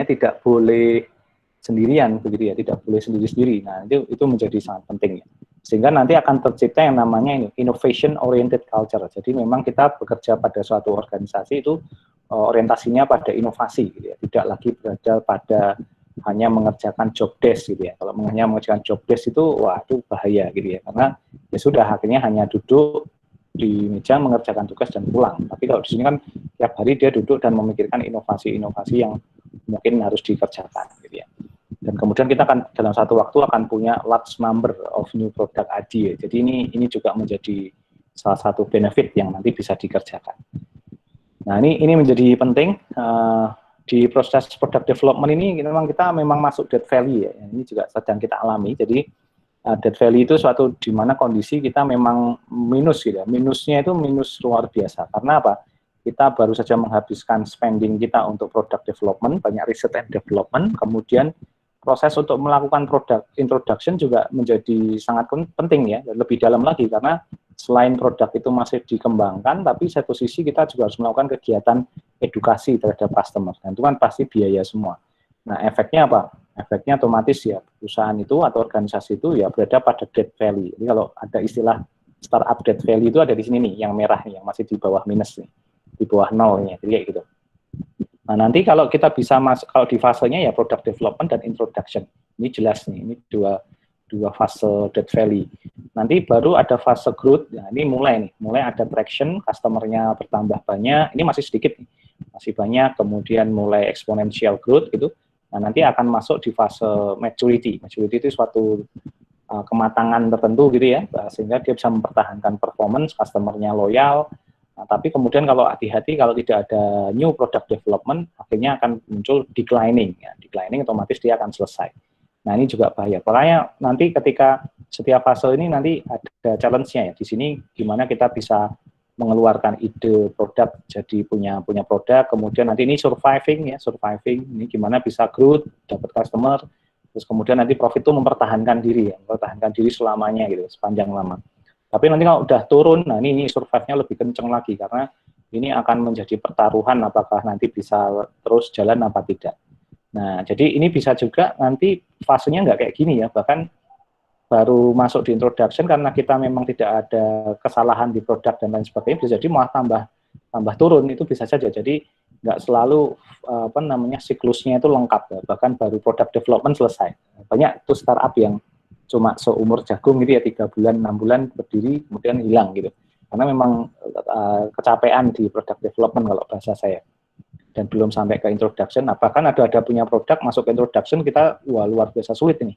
tidak boleh sendirian begitu ya, tidak boleh sendiri-sendiri. Nah, itu menjadi sangat penting ya. Sehingga nanti akan tercipta yang namanya innovation oriented culture. Jadi memang kita bekerja pada suatu organisasi itu orientasinya pada inovasi gitu ya. Tidak lagi berada pada hanya mengerjakan job desk gitu ya. Kalau hanya mengerjakan job desk itu wah itu bahaya gitu ya. Karena ya sudah akhirnya hanya duduk di meja mengerjakan tugas dan pulang. Tapi kalau di sini kan tiap hari dia duduk dan memikirkan inovasi-inovasi yang mungkin harus dikerjakan gitu ya. Dan kemudian kita akan dalam satu waktu akan punya large number of new product ID. Jadi ini juga menjadi salah satu benefit yang nanti bisa dikerjakan. Nah, ini menjadi penting di proses product development ini kita memang masuk dead valley ya. Ini juga sedang kita alami. Jadi dead valley itu suatu di mana kondisi kita memang minus gitu ya. Minusnya itu minus luar biasa. Karena apa? Kita baru saja menghabiskan spending kita untuk product development, banyak research and development, kemudian proses untuk melakukan product introduction juga menjadi sangat penting ya, lebih dalam lagi karena selain produk itu masih dikembangkan, tapi satu sisi kita juga harus melakukan kegiatan edukasi terhadap customer, dan itu kan pasti biaya semua. Nah, efeknya apa? Efeknya otomatis ya perusahaan itu atau organisasi itu ya berada pada dead valley. Jadi kalau ada istilah startup dead valley itu ada di sini nih, yang merah nih, yang masih di bawah minus nih, di bawah nol nih, jadi kayak gitu. Nah, nanti kalau kita bisa masuk, kalau di fasenya ya product development dan introduction. Ini jelas nih, ini dua fase dead valley. Nanti baru ada fase growth. Nah, ini mulai ada traction, customernya bertambah banyak. Ini masih sedikit nih, masih banyak. Kemudian mulai exponential growth gitu. Nah, nanti akan masuk di fase maturity. Maturity itu suatu kematangan tertentu gitu ya, sehingga dia bisa mempertahankan performance, customernya loyal. Nah, tapi kemudian kalau hati-hati, kalau tidak ada new product development, akhirnya akan muncul declining. Ya. Declining otomatis dia akan selesai. Nah, ini juga bahaya. Makanya nanti ketika setiap fase ini nanti ada challenge-nya ya. Di sini gimana kita bisa mengeluarkan ide produk jadi punya produk, kemudian nanti ini surviving. Ini gimana bisa growth, dapat customer, terus kemudian nanti profit itu mempertahankan diri selamanya gitu, sepanjang lama. Tapi nanti kalau udah turun, nah ini survive-nya lebih kenceng lagi, karena ini akan menjadi pertaruhan apakah nanti bisa terus jalan apa tidak. Nah, jadi ini bisa juga nanti fasenya nggak kayak gini ya, bahkan baru masuk di introduction karena kita memang tidak ada kesalahan di produk dan lain sebagainya, bisa jadi malah tambah turun, itu bisa saja. Jadi nggak selalu siklusnya itu lengkap ya, bahkan baru product development selesai. Banyak tuh startup yang cuma seumur jagung gitu ya, 3 bulan, 6 bulan berdiri, kemudian hilang gitu. Karena memang kecapean di product development kalau bahasa saya. Dan belum sampai ke introduction, nah bahkan ada punya produk, masuk ke introduction, kita luar biasa sulit ini.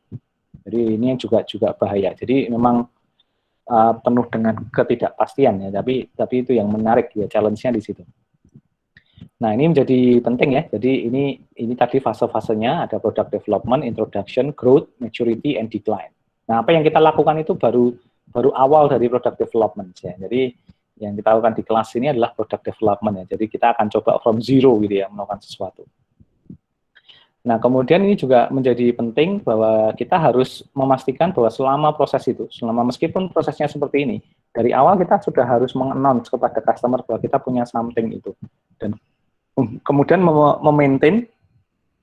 Jadi ini yang juga bahaya. Jadi memang penuh dengan ketidakpastian ya, tapi itu yang menarik ya, challenge-nya di situ. Nah, ini menjadi penting ya. Jadi ini tadi fase-fasenya, ada product development, introduction, growth, maturity, and decline. Nah, apa yang kita lakukan itu baru awal dari product development ya. Jadi yang kita lakukan di kelas ini adalah product development ya. Jadi kita akan coba from zero gitu ya, melakukan sesuatu. Nah, kemudian ini juga menjadi penting bahwa kita harus memastikan bahwa selama proses itu, meskipun prosesnya seperti ini, dari awal kita sudah harus meng-announce kepada customer bahwa kita punya something itu. Dan kemudian memaintain,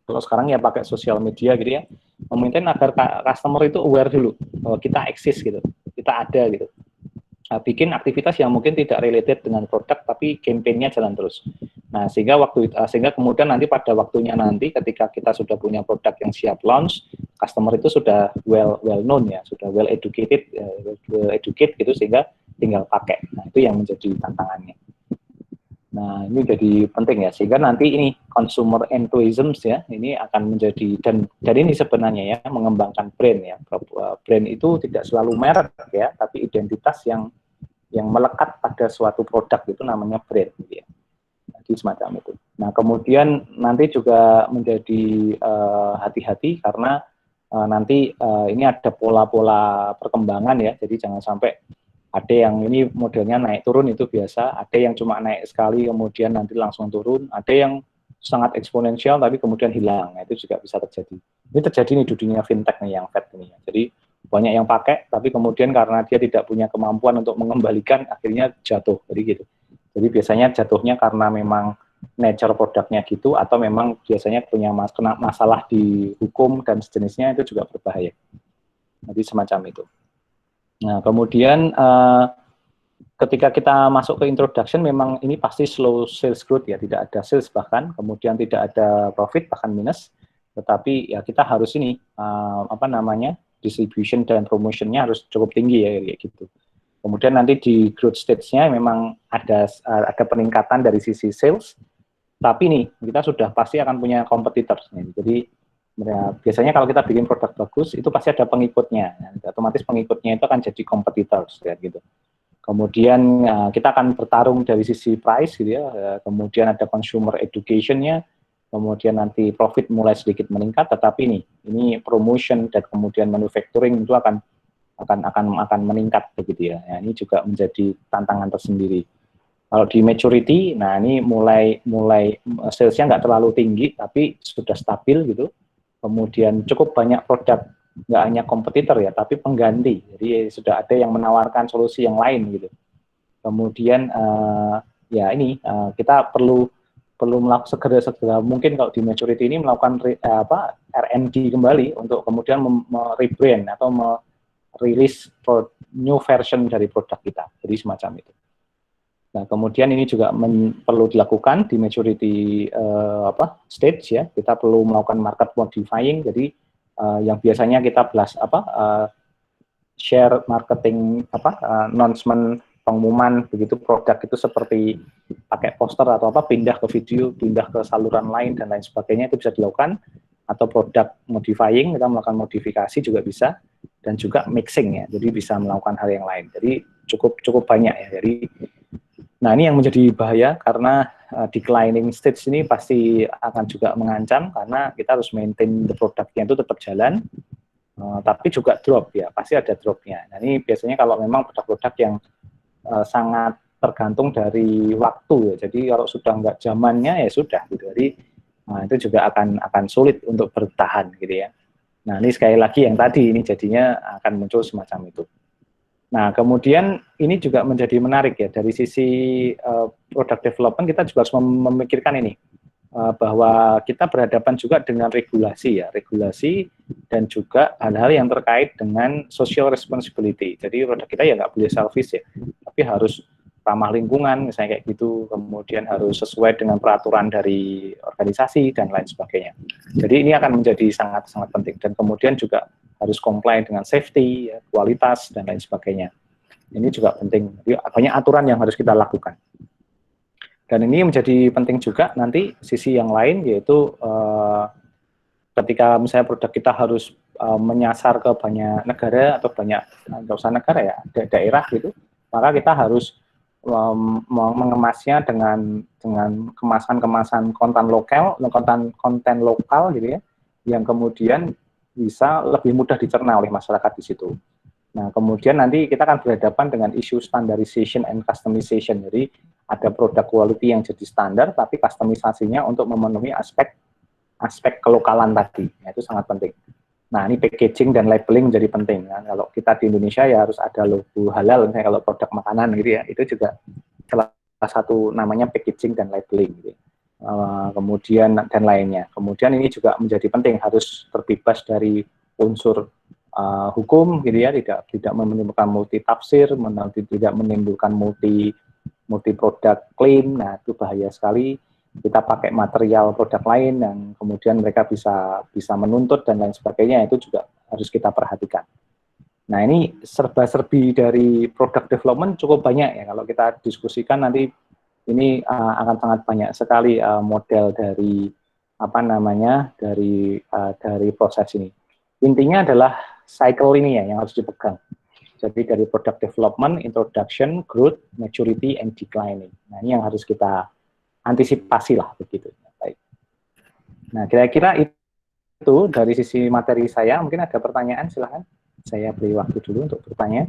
kalau sekarang ya pakai sosial media gitu ya, memaintain agar customer itu aware dulu bahwa kita eksis gitu, kita ada gitu. Nah, bikin aktivitas yang mungkin tidak related dengan produk tapi campaign-nya jalan terus. Nah, sehingga kemudian nanti pada waktunya nanti ketika kita sudah punya produk yang siap launch, customer itu sudah well known ya, sudah well educated gitu, sehingga tinggal pakai. Nah, itu yang menjadi tantangannya. Nah, ini jadi penting ya, sehingga nanti ini consumer enthusiasm ya, ini akan menjadi, dan ini sebenarnya ya, mengembangkan brand ya. Brand itu tidak selalu merek ya, tapi identitas yang melekat pada suatu produk itu namanya brand gitu ya. Jadi semacam itu. Nah, kemudian nanti juga menjadi hati-hati karena nanti ini ada pola-pola perkembangan ya, jadi jangan sampai ada yang ini modelnya naik turun itu biasa, ada yang cuma naik sekali kemudian nanti langsung turun, ada yang sangat eksponensial tapi kemudian hilang. Nah, itu juga bisa terjadi. Ini terjadi nih di dunia fintech nih, yang Fed ini. Jadi banyak yang pakai tapi kemudian karena dia tidak punya kemampuan untuk mengembalikan, akhirnya jatuh. Jadi gitu. Jadi biasanya jatuhnya karena memang nature produknya gitu, atau memang biasanya punya masalah di hukum dan sejenisnya, itu juga berbahaya. Jadi semacam itu. Nah, kemudian ketika kita masuk ke introduction, memang ini pasti slow sales growth ya, tidak ada sales bahkan, kemudian tidak ada profit bahkan minus, tetapi ya kita harus ini distribution dan promotionnya harus cukup tinggi ya, kayak gitu. Kemudian nanti di growth stage-nya memang ada peningkatan dari sisi sales, tapi nih kita sudah pasti akan punya competitors. Jadi ya, biasanya kalau kita bikin produk bagus itu pasti ada pengikutnya, ya, otomatis pengikutnya itu akan jadi competitors ya, gitu. Kemudian ya, kita akan bertarung dari sisi price gitu ya, kemudian ada consumer education-nya, kemudian nanti profit mulai sedikit meningkat, tetapi ini promotion dan kemudian manufacturing itu akan meningkat begitu ya. Ini juga menjadi tantangan tersendiri. Kalau di maturity, nah ini mulai sales-nya nggak terlalu tinggi tapi sudah stabil gitu. Kemudian cukup banyak produk, nggak hanya kompetitor ya, tapi pengganti. Jadi sudah ada yang menawarkan solusi yang lain gitu. Kemudian ya ini kita perlu perlu melakukan segera mungkin kalau di maturity ini melakukan R&D kembali untuk kemudian rebrand atau merilis new version dari produk kita. Jadi semacam itu. Nah, kemudian ini juga perlu dilakukan di maturity stage ya. Kita perlu melakukan market modifying. Jadi yang biasanya kita share marketing announcement, pengumuman begitu produk itu seperti pakai poster atau pindah ke video, pindah ke saluran lain dan lain sebagainya, itu bisa dilakukan. Atau produk modifying, kita melakukan modifikasi juga bisa, dan juga mixing ya. Jadi bisa melakukan hal yang lain. Jadi cukup banyak ya. Jadi nah, ini yang menjadi bahaya karena declining stage ini pasti akan juga mengancam karena kita harus maintain the produknya itu tetap jalan, tapi juga drop ya, pasti ada dropnya. Nah, ini biasanya kalau memang produk-produk yang sangat tergantung dari waktu ya, jadi kalau sudah nggak zamannya ya sudah gitu. Jadi itu juga akan sulit untuk bertahan gitu ya. Nah, ini sekali lagi yang tadi ini jadinya akan muncul semacam itu. Nah, kemudian ini juga menjadi menarik ya, dari sisi product development kita juga harus memikirkan ini, bahwa kita berhadapan juga dengan regulasi ya, regulasi dan juga hal-hal yang terkait dengan social responsibility. Jadi produk kita ya nggak boleh selfish ya, tapi harus ramah lingkungan misalnya kayak gitu, kemudian harus sesuai dengan peraturan dari organisasi dan lain sebagainya. Jadi ini akan menjadi sangat-sangat penting, dan kemudian juga harus comply dengan safety, ya, kualitas, dan lain sebagainya. Ini juga penting. Jadi, banyak aturan yang harus kita lakukan. Dan ini menjadi penting juga nanti sisi yang lain, yaitu ketika misalnya produk kita harus menyasar ke banyak negara atau banyak, nggak usah negara ya, daerah gitu, maka kita harus mengemasnya dengan kemasan-kemasan konten lokal gitu ya, yang kemudian bisa lebih mudah dicerna oleh masyarakat di situ. Nah, kemudian nanti kita akan berhadapan dengan isu standardization and customization. Jadi ada produk quality yang jadi standar, tapi customisasinya untuk memenuhi aspek kelokalan tadi. Nah, itu sangat penting. Nah, ini packaging dan labeling jadi penting. Nah, kalau kita di Indonesia ya harus ada logo halal, misalnya kalau produk makanan gitu ya, itu juga salah satu namanya packaging dan labeling. Gitu. Kemudian dan lainnya. Kemudian ini juga menjadi penting, harus terbebas dari unsur hukum, gitu ya, tidak menimbulkan multi tafsir, tidak menimbulkan multi produk claim. Nah, itu bahaya sekali. Kita pakai material produk lain yang kemudian mereka bisa menuntut dan lain sebagainya, itu juga harus kita perhatikan. Nah, ini serba-serbi dari product development cukup banyak ya, kalau kita diskusikan nanti ini akan sangat banyak sekali model dari dari proses ini. Intinya adalah cycle ini ya yang harus dipegang. Jadi dari product development, introduction, growth, maturity, and declining. Nah, ini yang harus kita antisipasi lah begitu. Baik. Nah, kira-kira itu dari sisi materi saya. Mungkin ada pertanyaan, silahkan. Saya beri waktu dulu untuk bertanya.